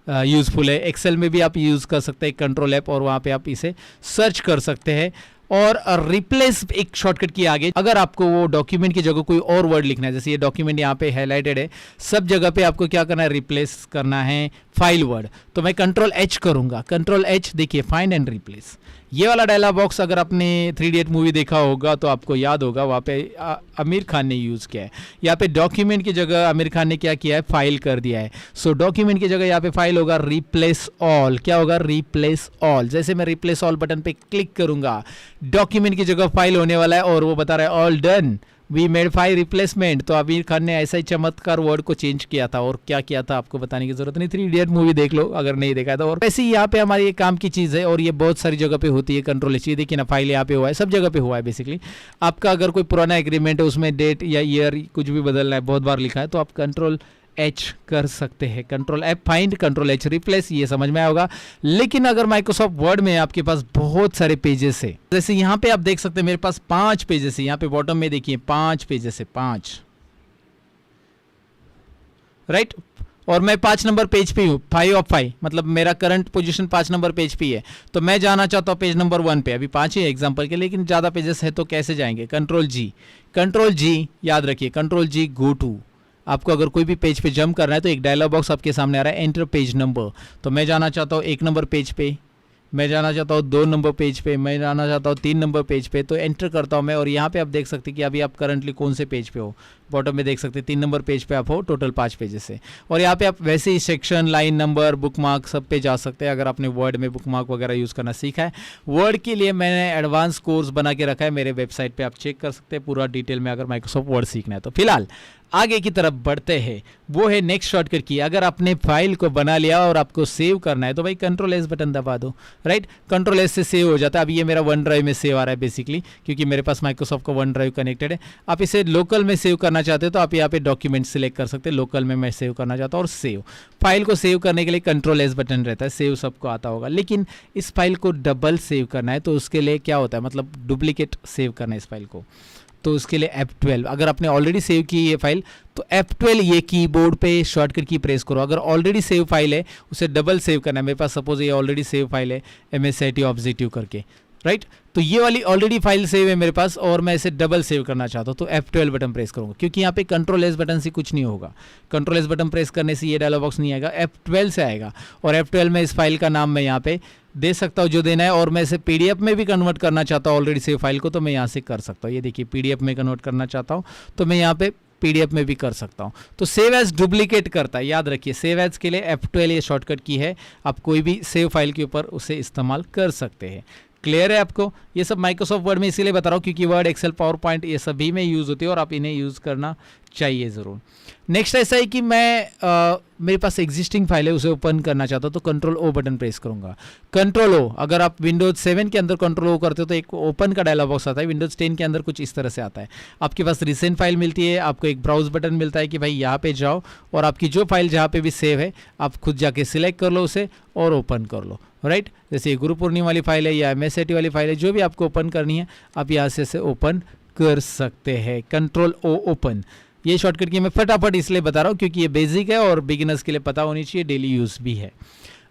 यूज़फुल है। एक्सेल में भी आप यूज़ कर सकते हैं कंट्रोल F, और वहाँ पे आप इसे सर्च कर सकते हैं। और रिप्लेस एक शॉर्टकट की आगे, अगर आपको वो डॉक्यूमेंट की जगह कोई और वर्ड लिखना है, जैसे ये डॉक्यूमेंट यहाँ पे हाईलाइटेड है, सब जगह पे आपको क्या करना है, रिप्लेस करना है फाइल वर्ड। तो मैं कंट्रोल H करूंगा, कंट्रोल H, देखिए फाइंड एंड रिप्लेस। ये वाला डायलॉग बॉक्स अगर आपने 3 इडियट मूवी देखा होगा तो आपको याद होगा, वहाँ पे आमिर खान ने यूज़ किया है। यहाँ पे डॉक्यूमेंट की जगह आमिर खान ने क्या किया है, फाइल कर दिया है। सो डॉक्यूमेंट की जगह यहाँ पे फाइल होगा रिप्लेस ऑल। क्या होगा, रिप्लेस ऑल। जैसे मैं रिप्लेस ऑल बटन पे क्लिक करूंगा, डॉक्यूमेंट की जगह फाइल होने वाला है और वो बता रहा है all done, we made file replacement. तो आमिर खान ने ऐसा ही चमत्कार वर्ड को चेंज किया था, और क्या किया था आपको बताने की जरूरत नहीं, 3 इडियट मूवी देख लो अगर नहीं देखा था। और वैसे ही यहाँ पे हमारी ये काम की चीज़ है, और ये बहुत सारी जगह पे होती है कंट्रोल H। देखिए ना, फाइल यहाँ पे हुआ है, सब जगह पे हुआ है बेसिकली। आपका अगर कोई पुराना एग्रीमेंट है उसमें डेट या ईयर कुछ भी बदलना है, बहुत बार लिखा है, तो आप कंट्रोल H कर सकते हैं। Control F find, control H replace, ये समझ में आया होगा। लेकिन अगर माइक्रोसॉफ्ट वर्ड में आपके पास बहुत सारे पेजेस है, जैसे यहाँ पे आप देख सकते हैं मेरे पास 5 पेजेस है। यहाँ पे बॉटम में देखिए 5 पेजेस है, 5, राइट। और मैं 5 नंबर पेज पे हूँ, 5 ऑफ 5, मतलब मेरा करंट पोजीशन 5 नंबर पेज पे है, तो मैं जाना चाहता हूँ पेज नंबर 1 पे। अभी 5 ही एग्जांपल के, लेकिन ज़्यादा पेजेस है तो कैसे जाएंगे? कंट्रोल जी याद रखिए, कंट्रोल जी गो टू। आपको अगर कोई भी पेज पे जंप करना है तो एक डायलॉग बॉक्स आपके सामने आ रहा है, एंटर पेज नंबर। तो मैं जाना चाहता हूँ 1 नंबर पेज पे, मैं जाना चाहता हूँ 2 नंबर पेज पे, मैं जाना चाहता हूँ 3 नंबर पेज पे। तो एंटर करता हूँ मैं, और यहाँ पे आप देख सकते हैं कि अभी आप करंटली कौन से पेज पे हो। बॉटम में देख सकते हैं 3 नंबर पेज पे आप हो, टोटल 5 पेजेस से। और यहाँ पे आप वैसे ही सेक्शन, लाइन नंबर, बुकमार्क सब पे जा सकते हैं अगर आपने वर्ड में बुकमार्क वगैरह यूज़ करना सीखा है। वर्ड के लिए मैंने एडवांस कोर्स बना के रखा है, मेरे वेबसाइट पे आप चेक कर सकते हैं पूरा डिटेल में, अगर माइक्रोसॉफ्ट वर्ड सीखना है तो। फिलहाल आगे की तरफ बढ़ते हैं, वो है नेक्स्ट शॉर्टकट की। अगर आपने फाइल को बना लिया और आपको सेव करना है तो भाई कंट्रोल एस बटन दबा दो, राइट। कंट्रोल एस से सेव हो जाता है। अभी ये मेरा वन ड्राइव में सेव आ रहा है बेसिकली, क्योंकि मेरे पास माइक्रोसॉफ्ट का वन ड्राइव कनेक्टेड है। आप इसे लोकल में सेव करना चाहते हो तो आप यहाँ पे डॉक्यूमेंट सिलेक्ट कर सकते हैं, लोकल में मैं सेव करना चाहता हूँ, और सेव। फाइल को सेव करने के लिए कंट्रोल एस बटन रहता है, सेव सबको आता होगा। लेकिन इस फाइल को डबल सेव करना है तो उसके लिए क्या होता है, मतलब डुप्लीकेट सेव करना है इस फाइल को, तो उसके लिए F12। अगर आपने ऑलरेडी सेव की ये फाइल तो F12 ये कीबोर्ड पे शॉर्टकट की प्रेस करो। अगर ऑलरेडी सेव फाइल है उसे डबल सेव करना है। मेरे पास सपोज ये ऑलरेडी सेव फाइल है MSIT ऑब्जेक्टिव करके, राइट। तो ये वाली ऑलरेडी फाइल सेव है मेरे पास और मैं इसे डबल सेव करना चाहता हूँ, तो F12 बटन प्रेस करूँगा, क्योंकि यहाँ पे कंट्रोल एस बटन से कुछ नहीं होगा। कंट्रोल एस बटन प्रेस करने से ये डायलॉग बॉक्स नहीं आएगा, F12 से आएगा। और F12 में इस फाइल का नाम मैं यहाँ पे दे सकता हूँ जो देना है, और मैं इसे PDF में भी कन्वर्ट करना चाहता हूँ ऑलरेडी सेव फाइल को, तो मैं यहाँ से कर सकता हूँ। ये देखिए PDF में कन्वर्ट करना चाहता हूँ तो मैं यहाँ पे PDF में भी कर सकता हूँ। तो सेव एज डुप्लीकेट करता है, याद रखिए। सेव एज के लिए F12 ये शॉर्टकट की है, आप कोई भी सेव फाइल के ऊपर उसे इस्तेमाल कर सकते हैं। क्लियर है आपको? ये सब माइक्रोसॉफ्ट वर्ड में इसीलिए बता रहा हूँ क्योंकि वर्ड, एक्सेल, पावर पॉइंट ये सभी में यूज़ होती है और आप इन्हें यूज़ करना चाहिए ज़रूर। नेक्स्ट ऐसा है कि मैं मेरे पास एग्जिस्टिंग फाइल है उसे ओपन करना चाहता हूँ तो कंट्रोल ओ बटन प्रेस करूँगा। कंट्रोल ओ, अगर आप विंडोज 7 के अंदर कंट्रोल ओ करते हो तो एक ओपन का डायलॉग बॉक्स आता है। विंडोज 10 के अंदर कुछ इस तरह से आता है। आपके पास रिसेंट फाइल मिलती है, आपको एक ब्राउज बटन मिलता है कि भाई यहाँ पे जाओ और आपकी जो फाइल जहाँ पे भी सेव है आप खुद जाके सिलेक्ट कर लो उसे और ओपन कर लो, राइट। जैसे ये गुरु पूर्णिमा वाली फाइल है या MSIT वाली फाइल है, जो भी आपको ओपन करनी है आप यहाँ से इसे ओपन कर सकते हैं। कंट्रोल ओ ओपन, ये शॉर्टकट की मैं फटाफट इसलिए बता रहा हूँ क्योंकि ये बेसिक है और बिगिनर्स के लिए पता होनी चाहिए, डेली यूज़ भी है।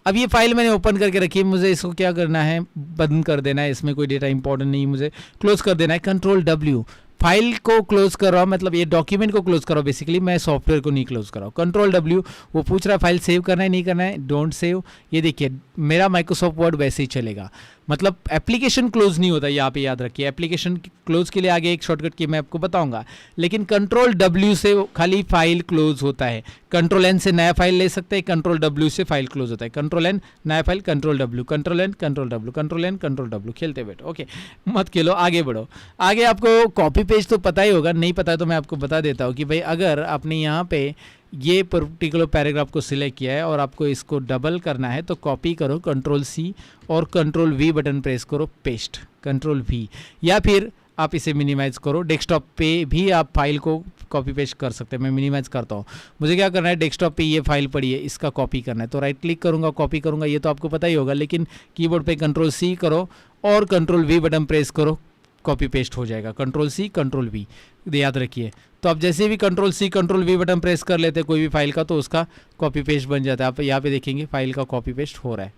अब ये फाइल मैंने ओपन करके रखी है, मुझे इसको क्या करना है, बंद कर देना है। इसमें कोई डेटा इंपॉर्टेंट नहीं, मुझे क्लोज कर देना है। कंट्रोल W, फाइल को क्लोज कर रहा हूँ, मतलब ये डॉक्यूमेंट को क्लोज कर रहा हूँ बेसिकली, मैं सॉफ्टवेयर को नहीं क्लोज कर रहा हूँ। कंट्रोल W, वो पूछ रहा है फाइल सेव करना है नहीं करना है, डोंट सेव। ये देखिए मेरा माइक्रोसॉफ्ट वर्ड वैसे ही चलेगा, मतलब एप्लीकेशन क्लोज नहीं होता, यहाँ पे याद रखिए। एप्लीकेशन क्लोज के लिए आगे एक शॉर्टकट की मैं आपको बताऊंगा, लेकिन कंट्रोल W से खाली फाइल क्लोज होता है। कंट्रोल N से नया फाइल ले सकते हैं, कंट्रोल W से फाइल क्लोज होता है। कंट्रोल N नया file, control W, control N control W, control N control W। खेलते बैठो, ओके, मत खेलो, आगे बढ़ो। आगे आपको कॉपी पेज तो पता ही होगा, नहीं पता है तो मैं आपको बता देता हूँ कि भाई अगर आपने यहाँ पे ये पर्टिकुलर पैराग्राफ को सिलेक्ट किया है और आपको इसको डबल करना है तो कॉपी करो, कंट्रोल C और कंट्रोल V बटन प्रेस करो, पेस्ट, कंट्रोल V। या फिर आप इसे मिनिमाइज़ करो, डेस्कटॉप पे भी आप फाइल को कॉपी पेस्ट कर सकते हैं। मैं मिनिमाइज़ करता हूँ, मुझे क्या करना है, डेस्कटॉप पे ये फाइल पड़ी है, इसका कॉपी करना है तो राइट क्लिक करूँगा, कॉपी करूँगा, ये तो आपको पता ही होगा। लेकिन कीबोर्ड पे कंट्रोल C करो और कंट्रोल V बटन प्रेस करो, कॉपी पेस्ट हो जाएगा। कंट्रोल C कंट्रोल V, याद रखिए। तो आप जैसे भी control C control V button press कर लेते हैं कोई भी फाइल का तो उसका कॉपी पेस्ट बन जाता है। आप यहाँ पे देखेंगे फाइल का कॉपी पेस्ट हो रहा है,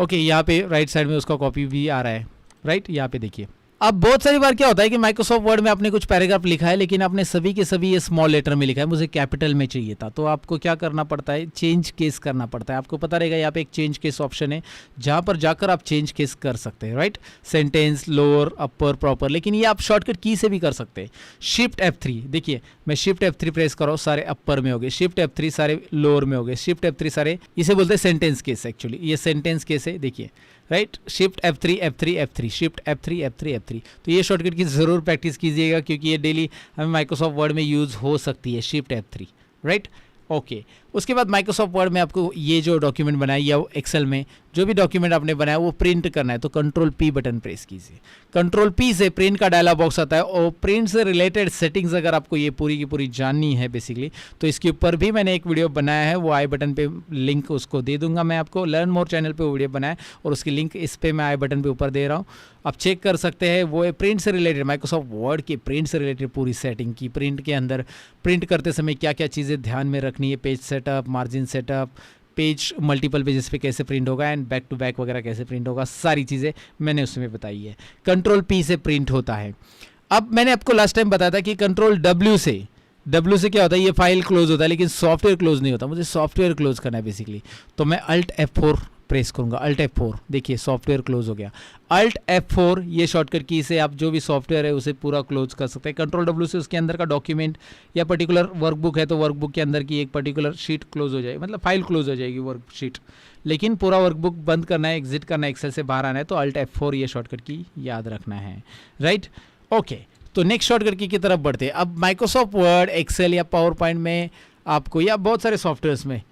ओके। यहाँ पे राइट साइड में उसका कॉपी भी आ रहा है, राइट, यहाँ पे देखिए। अब बहुत सारी बार क्या होता है कि माइक्रोसॉफ्ट वर्ड में आपने कुछ पैराग्राफ लिखा है लेकिन आपने सभी के सभी ये स्मॉल लेटर में लिखा है, मुझे कैपिटल में चाहिए था, तो आपको क्या करना पड़ता है, चेंज केस करना पड़ता है। आपको पता रहेगा यहाँ पे एक चेंज केस ऑप्शन है जहाँ पर जाकर आप चेंज केस कर सकते हैं, राइट। सेंटेंस, लोअर, अपर, प्रॉपर, लेकिन ये आप शॉर्टकट की से भी कर सकते हैं। शिफ्ट F3, देखिए मैं शिफ्ट F3 प्रेस करो, सारे अपर में हो गए, शिफ्ट F3 सारे लोअर में हो गए, शिफ्ट F3 सारे, इसे बोलते हैं सेंटेंस केस, एक्चुअली ये सेंटेंस केस है, देखिए, right. Shift F3 F3 F3, shift F3 F3 F3। तो ये शॉर्टकट की ज़रूर प्रैक्टिस कीजिएगा क्योंकि ये डेली हमें माइक्रोसॉफ्ट वर्ड में यूज़ हो सकती है, शिफ्ट F3, राइट, ओके। उसके बाद माइक्रोसॉफ्ट वर्ड में आपको ये जो डॉक्यूमेंट बनाई या एक्सेल में जो भी डॉक्यूमेंट आपने बनाया वो प्रिंट करना है तो कंट्रोल पी बटन प्रेस कीजिए। कंट्रोल पी से प्रिंट का डायलॉग बॉक्स आता है और प्रिंट से रिलेटेड सेटिंग्स अगर आपको ये पूरी की पूरी जाननी है बेसिकली तो इसके ऊपर भी मैंने एक वीडियो बनाया है, वो आई बटन पे लिंक उसको दे दूंगा मैं आपको। लर्न मोर चैनल पे वो वीडियो बनाया है और उसकी लिंक इस पे मैं आई बटन पे ऊपर दे रहा हूँ, आप चेक कर सकते हैं। वो है प्रिंट से रिलेटेड, माइक्रोसॉफ्ट वर्ड की प्रिंट से रिलेटेड पूरी सेटिंग की, प्रिंट के अंदर प्रिंट करते समय क्या क्या चीज़ें ध्यान में रखनी है, page setup, margin setup, page multiple pages पे कैसे प्रिंट होगा एंड बैक टू बैक वगैरह कैसे प्रिंट होगा, सारी चीज़ें मैंने उसमें बताई है। कंट्रोल पी से प्रिंट होता है। अब मैंने आपको लास्ट टाइम बताया था कि कंट्रोल डब्ल्यू से क्या होता है, ये फाइल क्लोज होता है लेकिन सॉफ्टवेयर क्लोज नहीं होता, मुझे सॉफ्टवेयर क्लोज करना है बेसिकली। तो मैं अल्ट F4 प्रेस करूंगा, अल्ट F4, देखिए सॉफ्टवेयर क्लोज हो गया। अल्ट F4 ये शॉर्टकट की से आप जो भी सॉफ्टवेयर है उसे पूरा क्लोज कर सकते हैं। कंट्रोल W से उसके अंदर का डॉक्यूमेंट या पर्टिकुलर वर्कबुक है तो वर्कबुक के अंदर की एक पर्टिकुलर शीट क्लोज हो जाएगी, मतलब फाइल क्लोज हो जाएगी वर्कशीट, लेकिन पूरा वर्कबुक बंद करना है, एग्जिट करना है, एक्सेल से बाहर आना है तो अल्ट F4 ये शॉर्टकट की याद रखना है, राइट। ओके, तो नेक्स्ट शॉर्टकट की तरफ बढ़ते हैं। अब माइक्रोसॉफ्ट वर्ड, एक्सेल या पावर पॉइंट में आपको या बहुत सारे सॉफ्टवेयर्स में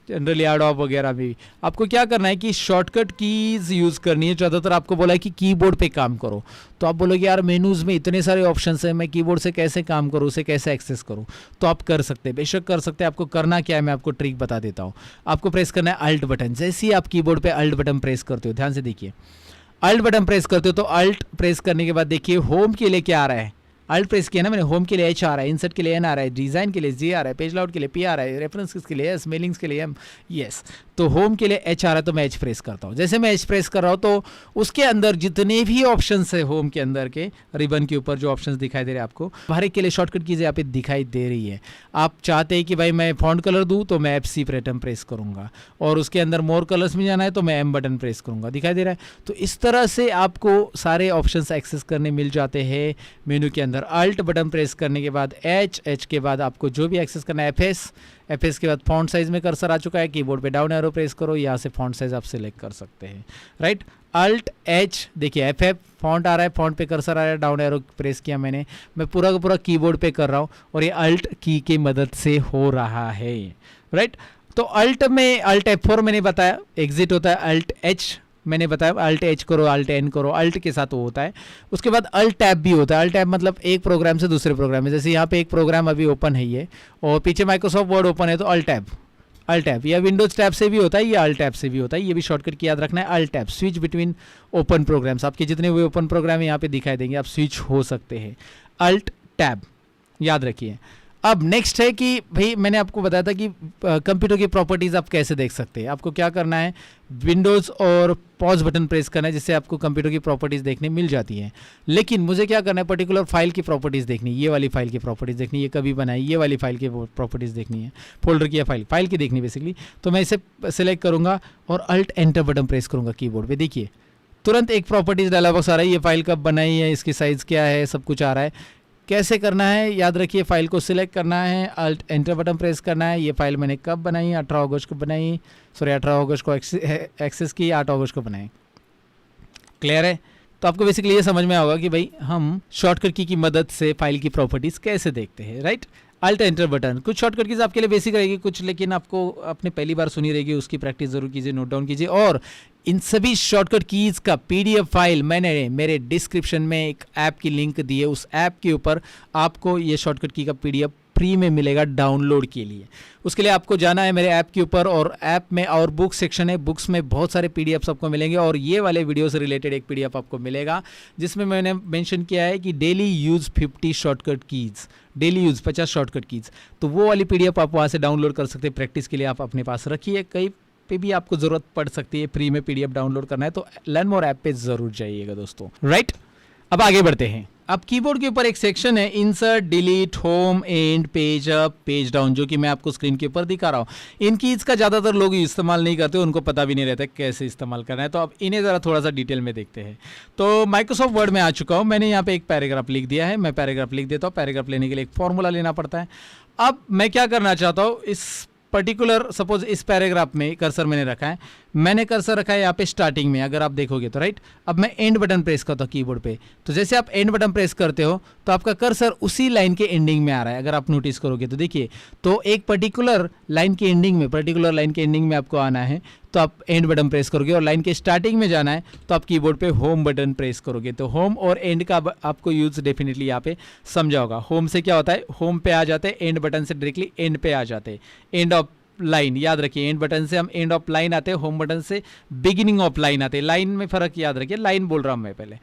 जनरली एडोब वगैरह भी आपको क्या करना है कि शॉर्टकट कीज़ यूज़ करनी है। ज़्यादातर आपको बोला है कि कीबोर्ड पे काम करो, तो आप बोलोगे यार मेनूज़ में इतने सारे ऑप्शंस हैं, मैं कीबोर्ड से कैसे काम करूँ, उसे कैसे एक्सेस करूँ। तो आप कर सकते हैं, बेशक कर सकते हैं। आपको करना क्या है मैं आपको ट्रिक बता देता हूँ। आपको प्रेस करना है अल्ट बटन। जैसे ही आप कीबोर्ड पर अल्ट बटन प्रेस करते हो, ध्यान से देखिए, अल्ट बटन प्रेस करते हो तो अल्ट प्रेस करने के बाद देखिए होम के लिए क्या आ रहा है, अल्ट प्रेस किया ना मैंने, होम के लिए H आ रहा है, इंसर्ट के लिए N आ रहा है, डिज़ाइन के लिए G आ रहा है, पेज लाउट के लिए P आ रहा है, रेफरेंसेस के लिए S, मेलिंग्स के लिए M, यस। तो होम के लिए H आ रहा है तो मैं H प्रेस करता हूँ। जैसे मैं H प्रेस कर रहा हूँ तो उसके अंदर जितने भी ऑप्शंस है होम के अंदर के रिबन के ऊपर जो ऑप्शंस दिखाई दे रहे हैं आपको, हर एक के लिए शॉर्टकट कीज़ यहाँ पे दिखाई दे रही है। आप चाहते हैं कि भाई मैं फॉन्ट कलर दूँ तो मैं FC बटन प्रेस करूँगा, और उसके अंदर मोर कलर्स में जाना है तो मैं M बटन प्रेस करूँगा, दिखाई दे रहा है। तो इस तरह से आपको सारे ऑप्शंस एक्सेस करने मिल जाते हैं मेनू के अंदर। अल्ट बटन प्रेस करने के बाद H के बाद आपको जो भी एक्सेस करना है FS के बाद फॉन्ट साइज में कर्सर आ चुका है, कीबोर्ड पे डाउन एरो प्रेस करो, यहाँ से फॉन्ट साइज आप सिलेक्ट कर सकते हैं, राइट। अल्ट H, देखिए FF फॉन्ट आ रहा है, फॉन्ट पे कर्सर आ रहा है, डाउन एरो प्रेस किया मैंने, मैं पूरा का पूरा कीबोर्ड पे कर रहा हूँ और ये अल्ट की के मदद से हो रहा है, राइट। तो अल्ट में अल्ट F4 मैंने बताया, एग्जिट होता है अल्ट H मैंने बताया, अल्ट H करो, अल्ट N करो, अल्ट के साथ वो होता है। उसके बाद अल्ट टैब भी होता है। अल्ट टैब मतलब एक प्रोग्राम से दूसरे प्रोग्राम में, जैसे यहाँ पे एक प्रोग्राम अभी ओपन है ये और पीछे माइक्रोसॉफ्ट वर्ड ओपन है तो अल्ट टैब या विंडोज टैब से भी होता है, या अल्ट टैब से भी होता है। ये भी शॉर्टकट की याद रखना है, alt tab, switch between open programs. आपके जितने भी ओपन प्रोग्राम है यहाँ पे दिखाई देंगे, आप स्विच हो सकते हैं, अल्ट टैब याद रखिए। अब नेक्स्ट है कि भाई मैंने आपको बताया था कि कंप्यूटर की प्रॉपर्टीज़ आप कैसे देख सकते हैं। आपको क्या करना है, विंडोज़ और पॉज बटन प्रेस करना है, जिससे आपको कंप्यूटर की प्रॉपर्टीज़ देखने मिल जाती हैं। लेकिन मुझे क्या करना है, पर्टिकुलर फाइल की प्रॉपर्टीज़ देखनी है, ये वाली फाइल की प्रॉपर्टीज़ देखनी है, कभी बनाई, ये वाली फाइल की प्रॉपर्टीज़ देखनी है, फोल्डर की या फाइल की देखनी बेसिकली। तो मैं इसे सेलेक्ट करूँगा और अल्ट एंटर बटन प्रेस करूँगा कीबोर्ड पर। देखिए तुरंत एक प्रॉपर्टीज़ डायलॉग बॉक्स आ रहा है, ये फाइल कब बनाई है, इसकी साइज़ क्या है, सब कुछ आ रहा है। कैसे करना है याद रखिए, फाइल को सिलेक्ट करना है, अल्ट एंटर बटन प्रेस करना है। ये फाइल मैंने कब बनाई, 18 अगस्त को बनाई, 18 अगस्त को एक्सेस की, 8 अगस्त को बनाई, क्लियर है। तो आपको बेसिकली ये समझ में आएगा कि भाई हम शॉर्टकट की मदद से फाइल की प्रॉपर्टीज़ कैसे देखते हैं, राइट। अल्ट एंटर बटन, कुछ शॉर्टकट कीज़ आपके लिए बेसिक रहेगी, कुछ लेकिन आपको अपने पहली बार सुनी रहेगी, उसकी प्रैक्टिस जरूर कीजिए, नोट डाउन कीजिए। और इन सभी शॉर्टकट कीज़ का PDF फाइल मैंने मेरे डिस्क्रिप्शन में एक ऐप की लिंक दी है, उस ऐप के ऊपर आपको ये शॉर्टकट की का PDF फ्री में मिलेगा डाउनलोड के लिए। उसके लिए आपको जाना है मेरे ऐप के ऊपर, और ऐप में और बुक सेक्शन है, बुक्स में बहुत सारे PDFs आपको मिलेंगे, और ये वाले वीडियो से रिलेटेड एक PDF आपको मिलेगा जिसमें मैंने मेंशन किया है कि daily use 50 shortcut keys, daily use 50 shortcut keys. तो वो वाली PDF आप वहाँ से डाउनलोड कर सकते हैं, प्रैक्टिस के लिए आप अपने पास रखिए, कहीं पे भी आपको ज़रूरत पड़ सकती है, फ्री में PDF डाउनलोड करना है तो लर्न मोर ऐप पे ज़रूर जाइएगा दोस्तों, राइट। अब आगे बढ़ते हैं। अब कीबोर्ड के ऊपर एक सेक्शन है insert, delete, home, and, page up, page down, जो कि मैं आपको स्क्रीन के ऊपर दिखा रहा हूँ। इन कीज़ का ज़्यादातर लोग इस्तेमाल नहीं करते, उनको पता भी नहीं रहता कैसे इस्तेमाल करना है। तो अब इन्हें ज़रा थोड़ा सा डिटेल में देखते हैं। तो माइक्रोसॉफ्ट वर्ड में आ चुका हूँ, मैंने यहाँ पे एक पैराग्राफ लिख दिया है, मैं पैराग्राफ लिख देता हूँ। पैराग्राफ लेने के लिए एक फॉर्मूला लेना पड़ता है। अब मैं क्या करना चाहता हूँ, इस पर्टिकुलर सपोज इस पैराग्राफ में कर्सर मैंने रखा है, मैंने कर्सर रखा है यहाँ पे स्टार्टिंग में, अगर आप देखोगे तो राइट। अब मैं एंड बटन प्रेस करता हूँ कीबोर्ड पे, तो जैसे आप एंड बटन प्रेस करते हो तो आपका कर्सर उसी लाइन के एंडिंग में आ रहा है। अगर आप नोटिस करोगे तो देखिए, तो एक पर्टिकुलर लाइन के एंडिंग में आपको आना है तो आप एंड बटन प्रेस करोगे, और लाइन के स्टार्टिंग में जाना है तो आप कीबोर्ड पे होम बटन प्रेस करोगे। तो होम और एंड का आपको यूज डेफिनेटली यहाँ पे समझा होगा। होम से क्या होता है, होम पे आ जाते हैं, एंड बटन से डायरेक्टली एंड पे आ जाते हैं, एंड ऑफ लाइन। याद रखिए, एंड बटन से हम एंड ऑफ लाइन आते हैं, होम बटन से बिगिनिंग ऑफ लाइन आते हैं। लाइन में फर्क याद रखिए, लाइन बोल रहा हूं मैं पहले।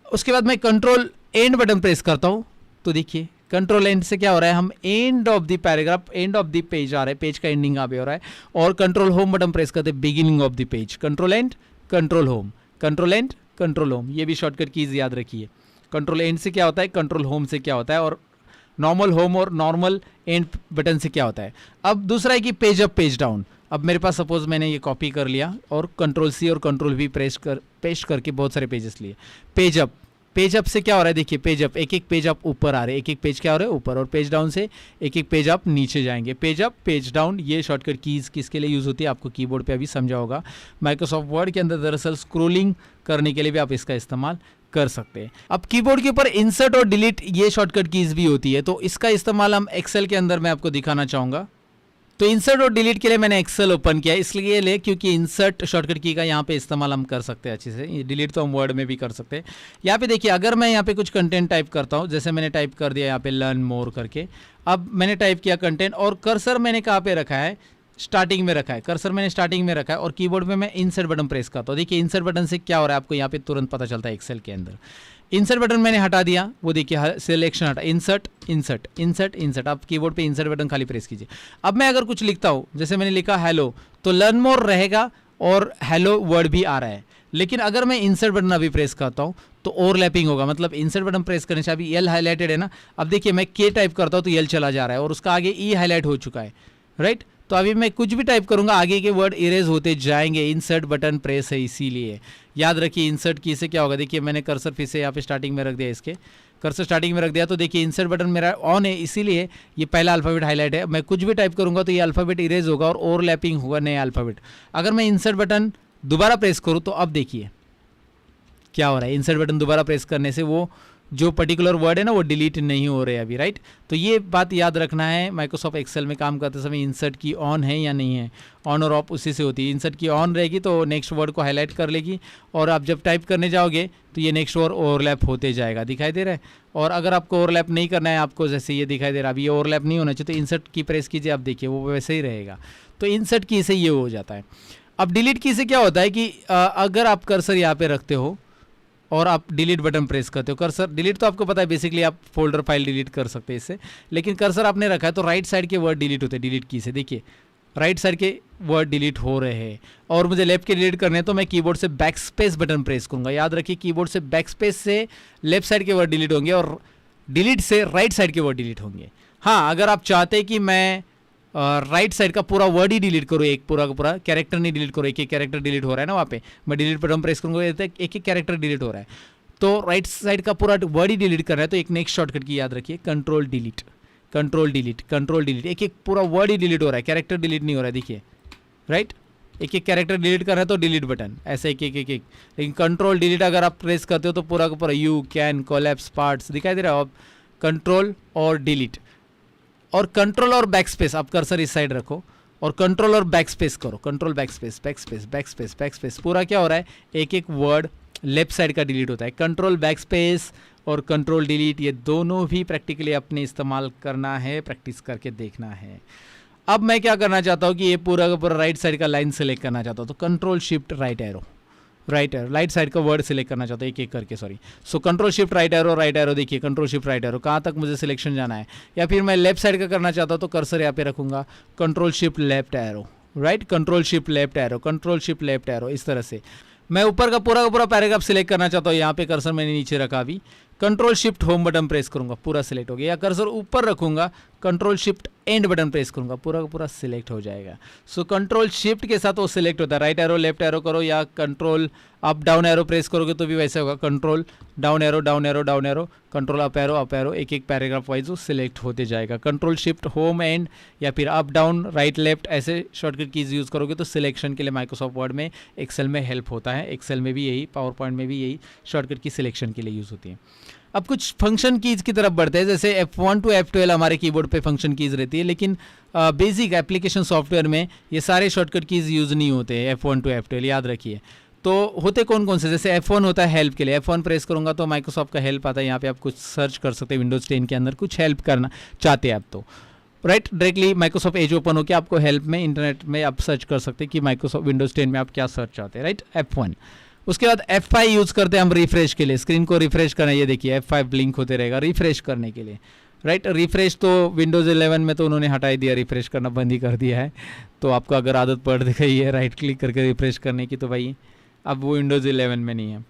उसके बाद मैं कंट्रोल एंड बटन प्रेस करता हूं तो देखिए कंट्रोल एंड से क्या हो रहा है, हम end of the paragraph, end of the page आ रहा है, पेज का एंडिंग यहाँ पे हो रहा है। और कंट्रोल होम बटन प्रेस करते हैं, beginning of the page. Control and, control home, control and, control home, ये भी शॉर्टकट कीज याद रखिए। कंट्रोल एंड से क्या होता है, कंट्रोल होम से क्या होता है, और नॉर्मल होम और नॉर्मल एंड बटन से क्या होता है। अब दूसरा है कि पेज अप पेज डाउन। अब मेरे पास सपोज मैंने ये कॉपी कर लिया और कंट्रोल सी और कंट्रोल वी पेस्ट करके बहुत सारे पेजेस लिए। पेज अप से क्या हो रहा है, देखिए पेज अप, एक एक पेज अप ऊपर आ रहे हैं, एक एक पेज क्या हो रहा है ऊपर, और पेज डाउन से एक एक पेज अप नीचे जाएंगे। पेज अप पेज डाउन, ये शॉर्टकट कीज किसके लिए यूज़ होती है आपको कीबोर्ड पे अभी समझा होगा। माइक्रोसॉफ्ट वर्ड के अंदर दरअसल स्क्रोलिंग करने के लिए भी आप इसका इस्तेमाल कर सकते हैं। अब कीबोर्ड के ऊपर इंसर्ट और डिलीट ये शॉर्टकट कीज भी होती है, तो इसका इस्तेमाल हम एक्सेल के अंदर मैं आपको दिखाना चाहूँगा। तो इंसर्ट और डिलीट के लिए मैंने एक्सेल ओपन किया, इसलिए ले क्योंकि इंसर्ट शॉर्टकट की का यहाँ पे इस्तेमाल हम कर सकते हैं अच्छे से, डिलीट तो हम वर्ड में भी कर सकते हैं। यहाँ पे देखिए, अगर मैं यहाँ पे कुछ कंटेंट टाइप करता हूँ, जैसे मैंने टाइप कर दिया यहाँ पे लर्न मोर करके, अब मैंने टाइप किया कंटेंट, और कर्सर मैंने कहाँ पे रखा है, स्टार्टिंग में रखा है, कर्सर मैंने स्टार्टिंग में रखा है, और कीबोर्ड में मैं इंसर्ट बटन प्रेस करता हूँ। देखिए इंसर्ट बटन से क्या हो रहा है आपको यहाँ पे तुरंत पता चलता है एक्सेल के अंदर। इंसर्ट बटन मैंने हटा दिया, वो देखिए सिलेक्शन हटा, इंसर्ट इंसर्ट इंसर्ट इंसर्ट, आप कीबोर्ड पे इंसर्ट बटन खाली प्रेस कीजिए। अब मैं अगर कुछ लिखता हूँ, जैसे मैंने लिखा हेलो, तो लर्न मोर रहेगा और हेलो वर्ड भी आ रहा है। लेकिन अगर मैं इंसर्ट बटन अभी प्रेस करता हूँ तो ओवरलैपिंग होगा, मतलब इंसर्ट बटन प्रेस करने से अभी एल हाईलाइटेड है ना, अब देखिए मैं के टाइप करता हूँ तो एल चला जा रहा है और उसका आगे ई हाईलाइट हो चुका है, राइट। तो अभी मैं कुछ भी टाइप करूंगा आगे के वर्ड इरेज होते जाएंगे, इंसर्ट बटन प्रेस है इसीलिए। याद रखिए इंसर्ट की से क्या होगा, देखिए मैंने कर्सर फिर से यहाँ पे स्टार्टिंग में रख दिया, इसके कर्सर स्टार्टिंग में रख दिया, तो देखिए इंसर्ट बटन मेरा ऑन है, इसीलिए ये पहला अल्फ़ाबेट हाईलाइट है। मैं कुछ भी टाइप करूंगा तो ये अल्फ़ाबेट इरेज होगा और ओवरलैपिंग होगा नया अल्फ़ाबेट। अगर मैं इंसर्ट बटन दोबारा प्रेस करूँ तो अब देखिए क्या हो रहा है, इंसर्ट बटन दोबारा प्रेस करने से वो जो पर्टिकुलर वर्ड है ना वो डिलीट नहीं हो रहे अभी, राइट। तो ये बात याद रखना है, माइक्रोसॉफ्ट एक्सेल में काम करते समय इंसर्ट की ऑन है या नहीं है, ऑन और ऑफ उसी से होती है। इंसर्ट की ऑन रहेगी तो नेक्स्ट वर्ड को हाईलाइट कर लेगी, और आप जब टाइप करने जाओगे तो ये नेक्स्ट वर्ड ओवरलैप होते जाएगा, दिखाई दे रहा है। और अगर आपको ओवरलैप नहीं करना है, आपको जैसे ये दिखाई दे रहा है अभी ये ओवरलैप नहीं होना चाहिए, तो इंसर्ट की प्रेस कीजिए, आप देखिए वो वैसे ही रहेगा। तो इंसर्ट की से ये हो जाता है। अब डिलीट की से क्या होता है कि अगर आप कर्सर यहाँ पे रखते हो और आप डिलीट बटन प्रेस करते हो, कर्सर डिलीट तो आपको पता है बेसिकली आप फोल्डर फाइल डिलीट कर सकते हैं इससे, लेकिन कर्सर आपने रखा है तो राइट साइड के वर्ड डिलीट होते हैं डिलीट की से। देखिए राइट साइड के वर्ड डिलीट हो रहे हैं और मुझे लेफ्ट के डिलीट करने हैं, तो मैं कीबोर्ड से बैक स्पेस बटन प्रेस करूंगा। याद रखिए कीबोर्ड से बैक स्पेस से लेफ्ट साइड के वर्ड डिलीट होंगे और डिलीट से राइट साइड के वर्ड डिलीट होंगे। हाँ, अगर आप चाहते हैं कि मैं राइट साइड का पूरा वर्ड ही डिलीट करो, एक पूरा का पूरा कैरेक्टर नहीं डिलीट करो, एक एक कैरेक्टर डिलीट हो रहा है ना वहाँ पे, मैं डिलीट बटन प्रेस करूँगा एक एक कैरेक्टर डिलीट हो रहा है, तो राइट साइड का पूरा वर्ड ही डिलीट करना है, तो एक नेक्स्ट शॉर्टकट की याद रखिए, control delete, control delete, control delete, एक एक पूरा वर्ड ही डिलीट हो रहा है, कैरेक्टर डिलीट नहीं हो रहा है, देखिए राइट। एक एक कैरेक्टर डिलीट करना है तो डिलीट बटन ऐसे एक एक एक एक, लेकिन कंट्रोल डिलीट अगर आप प्रेस करते हो तो पूरा का पूरा यू कैन कोलैप्स पार्ट्स दिखाई दे रहा है। अब कंट्रोल और डिलीट और कंट्रोल और बैक स्पेस, आप कर्सर इस साइड रखो और कंट्रोल और बैक स्पेस करो, control back space back space back space back space, पूरा क्या हो रहा है एक एक वर्ड लेफ्ट साइड का डिलीट होता है। कंट्रोल बैक स्पेस और कंट्रोल डिलीट ये दोनों भी प्रैक्टिकली अपने इस्तेमाल करना है, प्रैक्टिस करके देखना है। अब मैं क्या करना चाहता हूँ कि ये पूरा का पूरा राइट साइड का लाइन सेलेक्ट करना चाहता हूँ, तो control shift right arrow, right side का वर्ड सिलेक्ट करना चाहता हूँ एक एक करके, sorry. So control shift right arrow, देखिए कंट्रोल शिफ्ट राइट एरो कहाँ तक मुझे सिलेक्शन जाना है, या फिर मैं लेफ्ट साइड का करना चाहता हूँ तो कर्सर यहाँ पे रखूँगा, control shift left arrow, right, control shift left arrow, control shift left arrow. इस तरह से मैं ऊपर का पूरा पैराग्राफ सिलेक्ट करना चाहता हूँ, यहाँ पे कर्सर मैंने नीचे रखा अभी, control shift home button press करूंगा, पूरा सिलेक्ट हो गया। या कर्सर ऊपर रखूंगा, control shift and button press करूंगा, पूरा का पूरा सिलेक्ट हो जाएगा। सो कंट्रोल शिफ्ट के साथ वो सिलेक्ट होता है। राइट एरो लेफ्ट एरो करो या control up down arrow press करोगे तो भी वैसे होगा। Control down arrow down arrow down arrow, control up arrow, एक एक पैराग्राफ वाइज वो सिलेक्ट होते जाएगा। कंट्रोल शिफ्ट होम एंड या फिर अप डाउन राइट लेफ्ट ऐसे शॉर्टकट कीज यूज़ करोगे तो सिलेक्शन के लिए माइक्रोसॉफ्ट वर्ड में, एक्सेल में हेल्प होता है। एक्सेल में भी यही, पावर पॉइंट में भी यही शॉर्टकट की सिलेक्शन के लिए यूज़ होती है। अब कुछ फंक्शन कीज की तरफ बढ़ते हैं। जैसे F1 to F12 हमारे कीबोर्ड पे फंक्शन कीज रहती है, लेकिन बेसिक एप्लीकेशन सॉफ्टवेयर में ये सारे शॉर्टकट कीज यूज़ नहीं होते हैं। F1 to F12 याद रखिए। तो होते कौन कौन से, जैसे F1 होता है हेल्प के लिए, F1 प्रेस करूंगा तो माइक्रोसॉफ्ट का हेल्प आता है। यहाँ पे आप कुछ सर्च कर सकते हैं, विंडोज़ 10 के अंदर कुछ हेल्प करना चाहते हैं आप तो right, directly Microsoft Edge open होकर आपको हेल्प में इंटरनेट में आप सर्च कर सकते हैं कि माइक्रोसॉफ्ट विंडोज़ 10 में आप क्या सर्च चाहते हैं। Right, F1। उसके बाद F5 यूज़ करते हैं हम रिफ्रेश के लिए, स्क्रीन को रिफ्रेश करना। ये देखिए F5 ब्लिंक होते रहेगा रिफ्रेश करने के लिए। राइट, रिफ्रेश तो विंडोज़ 11 में तो उन्होंने हटा ही दिया, रिफ्रेश करना बंद ही कर दिया है। तो आपको अगर आदत पड़ गई है राइट क्लिक करके रिफ्रेश करने की तो भाई अब वो विंडोज़ 11 में नहीं है।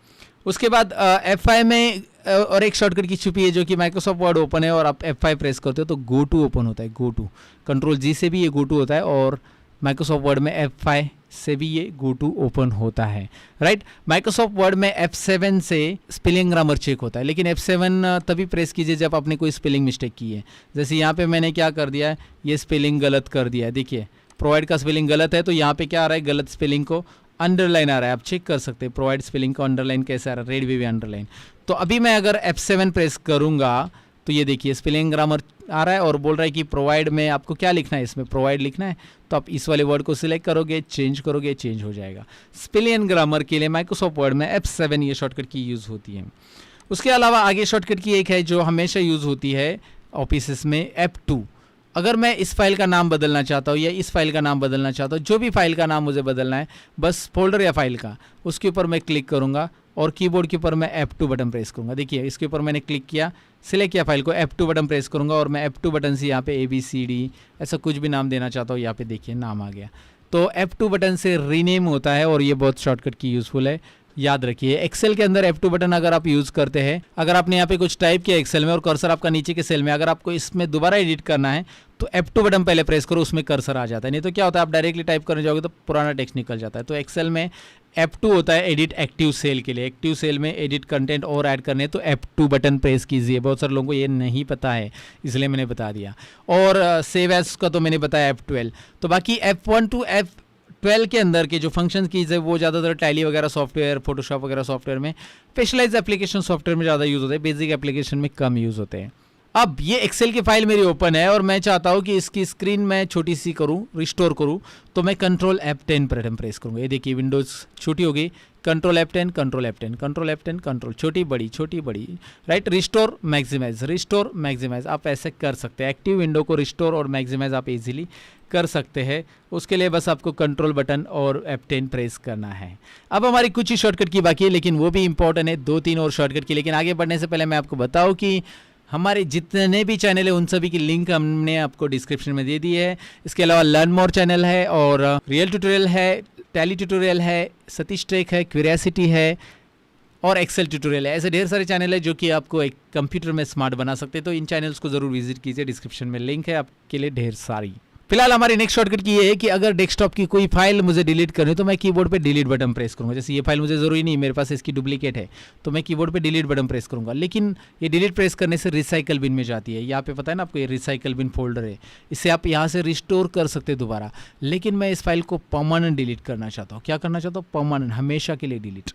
उसके बाद F5 में और एक शॉर्टकट की छुपी है जो कि माइक्रोसॉफ्ट वर्ड ओपन है और आप F5 प्रेस करते हो तो गो टू ओपन होता है। गो टू, कंट्रोल जी से भी ये गो टू होता है और माइक्रोसॉफ्ट वर्ड में F5 से भी ये गो टू ओपन होता है। राइट, माइक्रोसॉफ्ट वर्ड में F7 से स्पेलिंग ग्रामर चेक होता है, लेकिन F7 तभी प्रेस कीजिए जब आपने कोई स्पेलिंग मिस्टेक की है। जैसे यहाँ पे मैंने क्या कर दिया है, ये स्पेलिंग गलत कर दिया है। देखिए प्रोवाइड का स्पेलिंग गलत है तो यहाँ पे क्या आ रहा है, गलत स्पेलिंग को अंडरलाइन आ रहा है। आप चेक कर सकते हैं प्रोवाइड स्पेलिंग को अंडरलाइन कैसे आ रहा है, रेड भी अंडरलाइन। तो अभी मैं अगर F7 प्रेस करूँगा तो ये देखिए स्पेलिंग ग्रामर आ रहा है और बोल रहा है कि प्रोवाइड में आपको क्या लिखना है, इसमें प्रोवाइड लिखना है। तो आप इस वाले वर्ड को सिलेक्ट करोगे, चेंज करोगे, चेंज हो जाएगा। स्पेलिंग ग्रामर के लिए माइक्रोसॉफ्ट वर्ड में F7 ये शॉर्टकट की यूज़ होती है। उसके अलावा आगे शॉर्टकट की एक है जो हमेशा यूज़ होती है ऑफिस में, F2। अगर मैं इस फाइल का नाम बदलना चाहता हूँ या इस फाइल का नाम बदलना चाहता हूँ, जो भी फाइल का नाम मुझे बदलना है, बस फोल्डर या फाइल का, उसके ऊपर मैं क्लिक करूँगा और कीबोर्ड के ऊपर मैं F2 बटन प्रेस करूँगा। देखिए इसके ऊपर मैंने क्लिक किया, सिलेक्ट किया फाइल को, F2 बटन प्रेस करूँगा और मैं F2 बटन से यहाँ पे ABCD ऐसा कुछ भी नाम देना चाहता हूँ, यहाँ पे देखिए नाम आ गया। तो F2 बटन से रीनेम होता है और ये बहुत शॉर्टकट की यूज़फुल है, याद रखिए। एक्सेल के अंदर F2 बटन अगर आप यूज़ करते हैं, अगर आपने यहाँ पे कुछ टाइप किया एक्सेल में और कर्सर आपका नीचे के सेल में, अगर आपको इसमें दोबारा एडिट करना है तो F2 बटन पहले प्रेस करो, उसमें कर्सर आ जाता है। नहीं तो क्या होता है, आप डायरेक्टली टाइप करने जाओगे तो पुराना टेक्स्ट निकल जाता है। तो एक्सेल में F2 होता है एडिट एक्टिव सेल के लिए। एक्टिव सेल में एडिट कंटेंट और ऐड करने तो F2 बटन प्रेस कीजिए। बहुत सारे लोगों को ये नहीं पता है, इसलिए मैंने बता दिया। और सेव एज का तो मैंने बताया F12। तो बाकी F1 to F12 के अंदर के जो फंक्शन कीज है वो ज़्यादातर टैली वगैरह सॉफ्टवेयर, फोटोशॉप वगैरह सॉफ्टवेयर में, स्पेशलाइज एप्लीकेशन सॉफ्टवेयर में ज़्यादा यूज़ होते हैं, बेसिक एप्लीकेशन में कम यूज़ होते हैं। अब ये एक्सेल की फाइल मेरी ओपन है और मैं चाहता हूँ कि इसकी स्क्रीन मैं छोटी सी करूँ, रिस्टोर करूँ, तो मैं कंट्रोल F10 बटन प्रेस करूँगा। ये देखिए विंडोज़ छोटी हो गई, control F10, control F10, control F10, control छोटी बड़ी, राइट। रिस्टोर मैक्सिमाइज आप ऐसे कर सकते हैं। एक्टिव विंडो को रिस्टोर और मैक्सिमाइज आप इजीली कर सकते हैं। उसके लिए बस आपको कंट्रोल बटन और F10 प्रेस करना है। अब हमारी कुछ ही शॉर्टकट की बाकी है, लेकिन वो भी इंपॉर्टेंट है, 2-3 और शॉर्टकट की। लेकिन आगे बढ़ने से पहले मैं आपको बताऊं कि हमारे जितने भी चैनल है उन सभी की लिंक हमने आपको डिस्क्रिप्शन में दे दी है। इसके अलावा लर्न मोर चैनल है और रियल ट्यूटोरियल है, टैली ट्यूटोरियल है, सतीश टेक है, क्यूरियोसिटी है और एक्सेल ट्यूटोरियल है। ऐसे ढेर सारे चैनल है जो कि आपको एक कंप्यूटर में स्मार्ट बना सकते हैं। तो इन चैनल्स को ज़रूर विजिट कीजिए, डिस्क्रिप्शन में लिंक है आपके लिए ढेर सारी। फिलहाल हमारी नेक्स्ट शॉर्टकट की ये है कि अगर डेस्कटॉप की कोई फाइल मुझे डिलीट करनी है तो मैं कीबोर्ड पे डिलीट बटन प्रेस करूंगा। जैसे ये फाइल मुझे ज़रूरी नहीं, मेरे पास इसकी डुप्लीकेट है, तो मैं कीबोर्ड पे डिलीट बटन प्रेस करूंगा। लेकिन ये डिलीट प्रेस करने से रिसाइकल बिन में जाती है। यहाँ पे पता है ना आपको, ये रिसाइकल बिन फोल्डर है, इससे आप यहाँ से रिस्टोर कर सकते हैं दोबारा। लेकिन मैं इस फाइल को परमानेंट डिलीट करना चाहता हूँ। क्या करना चाहता हूँ? परमानेंट, हमेशा के लिए डिलीट,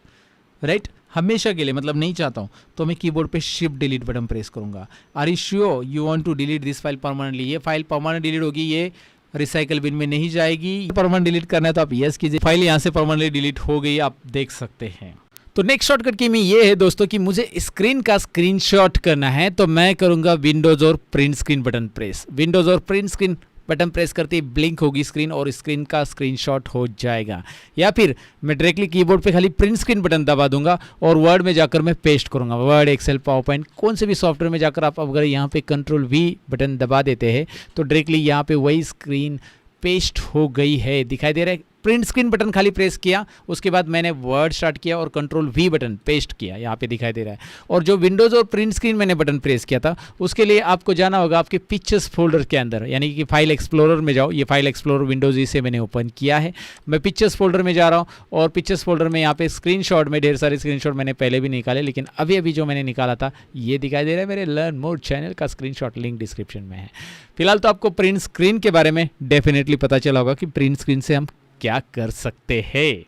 राइट, हमेशा के लिए, मतलब नहीं चाहता हूँ, तो मैं कीबोर्ड पे शिफ्ट डिलीट बटन प्रेस करूँगा। Are you sure you want to delete this file permanently? ये फाइल परमानेंट डिलीट होगी, ये रिसाइकल बिन में नहीं जाएगी। परमानेंट डिलीट करना है तो आप यस कीजिए। फाइल यहाँ से परमानेंटली डिलीट हो गई, आप देख सकते हैं। तो नेक्स्ट शॉर्टकट की में ये है दोस्तों कि मुझे स्क्रीन का स्क्रीनशॉट करना है, तो मैं करूँगा विंडोज़ और print screen button press. Windows और प्रिंट स्क्रीन बटन प्रेस करते ही ब्लिंक होगी स्क्रीन और स्क्रीन का स्क्रीनशॉट हो जाएगा। या फिर मैं डायरेक्टली कीबोर्ड पे खाली प्रिंट स्क्रीन बटन दबा दूंगा और वर्ड में जाकर मैं पेस्ट करूंगा। वर्ड, एक्सेल, पावर पॉइंट, कौन से भी सॉफ्टवेयर में जाकर आप अगर यहाँ पे कंट्रोल V बटन दबा देते हैं तो डायरेक्टली यहाँ पे वही स्क्रीन पेस्ट हो गई है। दिखाई दे रहा है प्रिंट स्क्रीन बटन खाली प्रेस किया, उसके बाद मैंने वर्ड स्टार्ट किया और कंट्रोल वी बटन पेस्ट किया, यहाँ पे दिखाई दे रहा है। और जो विंडोज़ और प्रिंट स्क्रीन मैंने बटन प्रेस किया था, उसके लिए आपको जाना होगा आपके पिक्चर्स फोल्डर के अंदर, यानी कि फाइल एक्सप्लोरर में जाओ। ये फाइल एक्सप्लोरर विंडोज़ ई से मैंने ओपन किया है। मैं पिक्चर्स फोल्डर में जा रहा हूँ और पिक्चर्स फोल्डर में यहाँ पे स्क्रीनशॉट में ढेर सारे स्क्रीनशॉट मैंने पहले भी निकाले, लेकिन अभी अभी जो मैंने निकाला था ये दिखाई दे रहा है मेरे लर्न मोर चैनल का स्क्रीनशॉट, लिंक डिस्क्रिप्शन में है। फिलहाल तो आपको प्रिंट स्क्रीन के बारे में डेफिनेटली पता चला होगा कि प्रिंट स्क्रीन से हम क्या कर सकते हैं।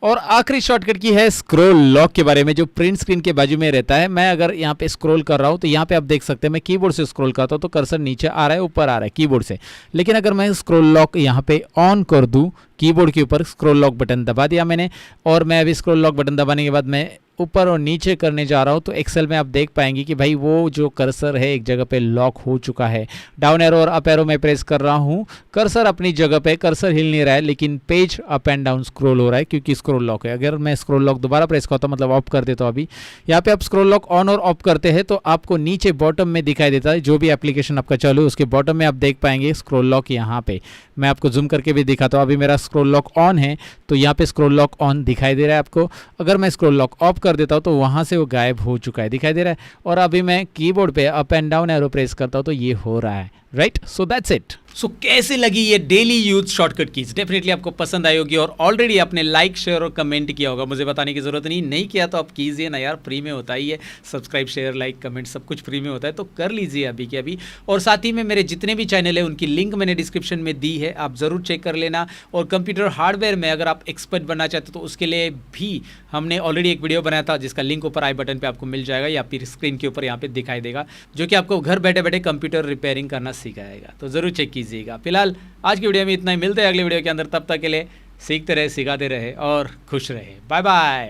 और आखिरी शॉर्टकट की है स्क्रॉल लॉक के बारे में, जो प्रिंट स्क्रीन के बाजू में रहता है। मैं अगर यहाँ पे स्क्रॉल कर रहा हूँ तो यहाँ पे आप देख सकते हैं मैं कीबोर्ड से स्क्रॉल करता हूँ तो कर्सर नीचे आ रहा है, ऊपर आ रहा है कीबोर्ड से। लेकिन अगर मैं स्क्रॉल लॉक यहाँ पे ऑन कर दूँ, कीबोर्ड के ऊपर स्क्रॉल लॉक बटन दबा दिया मैंने, और मैं अभी स्क्रॉल लॉक बटन दबाने के बाद मैं ऊपर और नीचे करने जा रहा हूँ, तो एक्सेल में आप देख पाएंगे कि भाई वो जो कर्सर है एक जगह पे लॉक हो चुका है। डाउन एरो और अप एरो में प्रेस कर रहा हूँ, कर्सर अपनी जगह पे, कर्सर हिल नहीं रहा है, लेकिन page up and down scroll हो रहा है क्योंकि स्क्रॉल लॉक है। अगर मैं स्क्रॉल लॉक दोबारा प्रेस करता हूँ, मतलब ऑफ कर देता हूँ, अभी यहाँ पे आप स्क्रॉल लॉक ऑन और ऑफ करते हैं तो आपको नीचे बॉटम में दिखाई देता है, जो भी एप्लीकेशन आपका चालू है उसके बॉटम में आप देख पाएंगे स्क्रॉल लॉक यहाँ पे। मैं आपको जूम करके भी दिखाता हूँ, अभी मेरा स्क्रॉल लॉक ऑन है तो यहाँ पे स्क्रॉल लॉक ऑन दिखाई दे रहा है आपको। अगर मैं स्क्रॉल लॉक ऑफ कर देता हूँ तो वहाँ से वो गायब हो चुका है, दिखाई दे रहा है। और अभी मैं कीबोर्ड पे up and down arrow press करता हूँ तो ये हो रहा है, right. So that's it. So कैसे लगी ये daily use shortcut keys? Definitely आपको पसंद आई होगी और ऑलरेडी आपने लाइक शेयर और कमेंट किया होगा, मुझे बताने की जरूरत नहीं किया तो आप कीजिए ना यार, फ्री में होता ही है। सब्सक्राइब शेयर लाइक कमेंट सब कुछ फ्री में होता है, तो कर लीजिए अभी के अभी। और साथ ही में मेरे जितने भी चैनल है उनकी लिंक मैंने डिस्क्रिप्शन में दी है, आप ज़रूर चेक कर लेना। और कंप्यूटर हार्डवेयर में अगर आप एक्सपर्ट बनना चाहते हो तो उसके लिए भी हमने ऑलरेडी एक वीडियो बनाया था जिसका लिंक ऊपर आई बटन पर आपको मिल जाएगा या फिर स्क्रीन के ऊपर यहाँ पे दिखाई देगा, जो कि आपको घर बैठे बैठे कंप्यूटर रिपेयरिंग करना सिखाएगा, तो ज़रूर चेक कीजिएगा। फिलहाल आज की वीडियो में इतना ही, मिलते हैं अगले वीडियो के अंदर, तब तक के लिए सीखते रहे, सिखाते रहे और खुश रहे। Bye bye.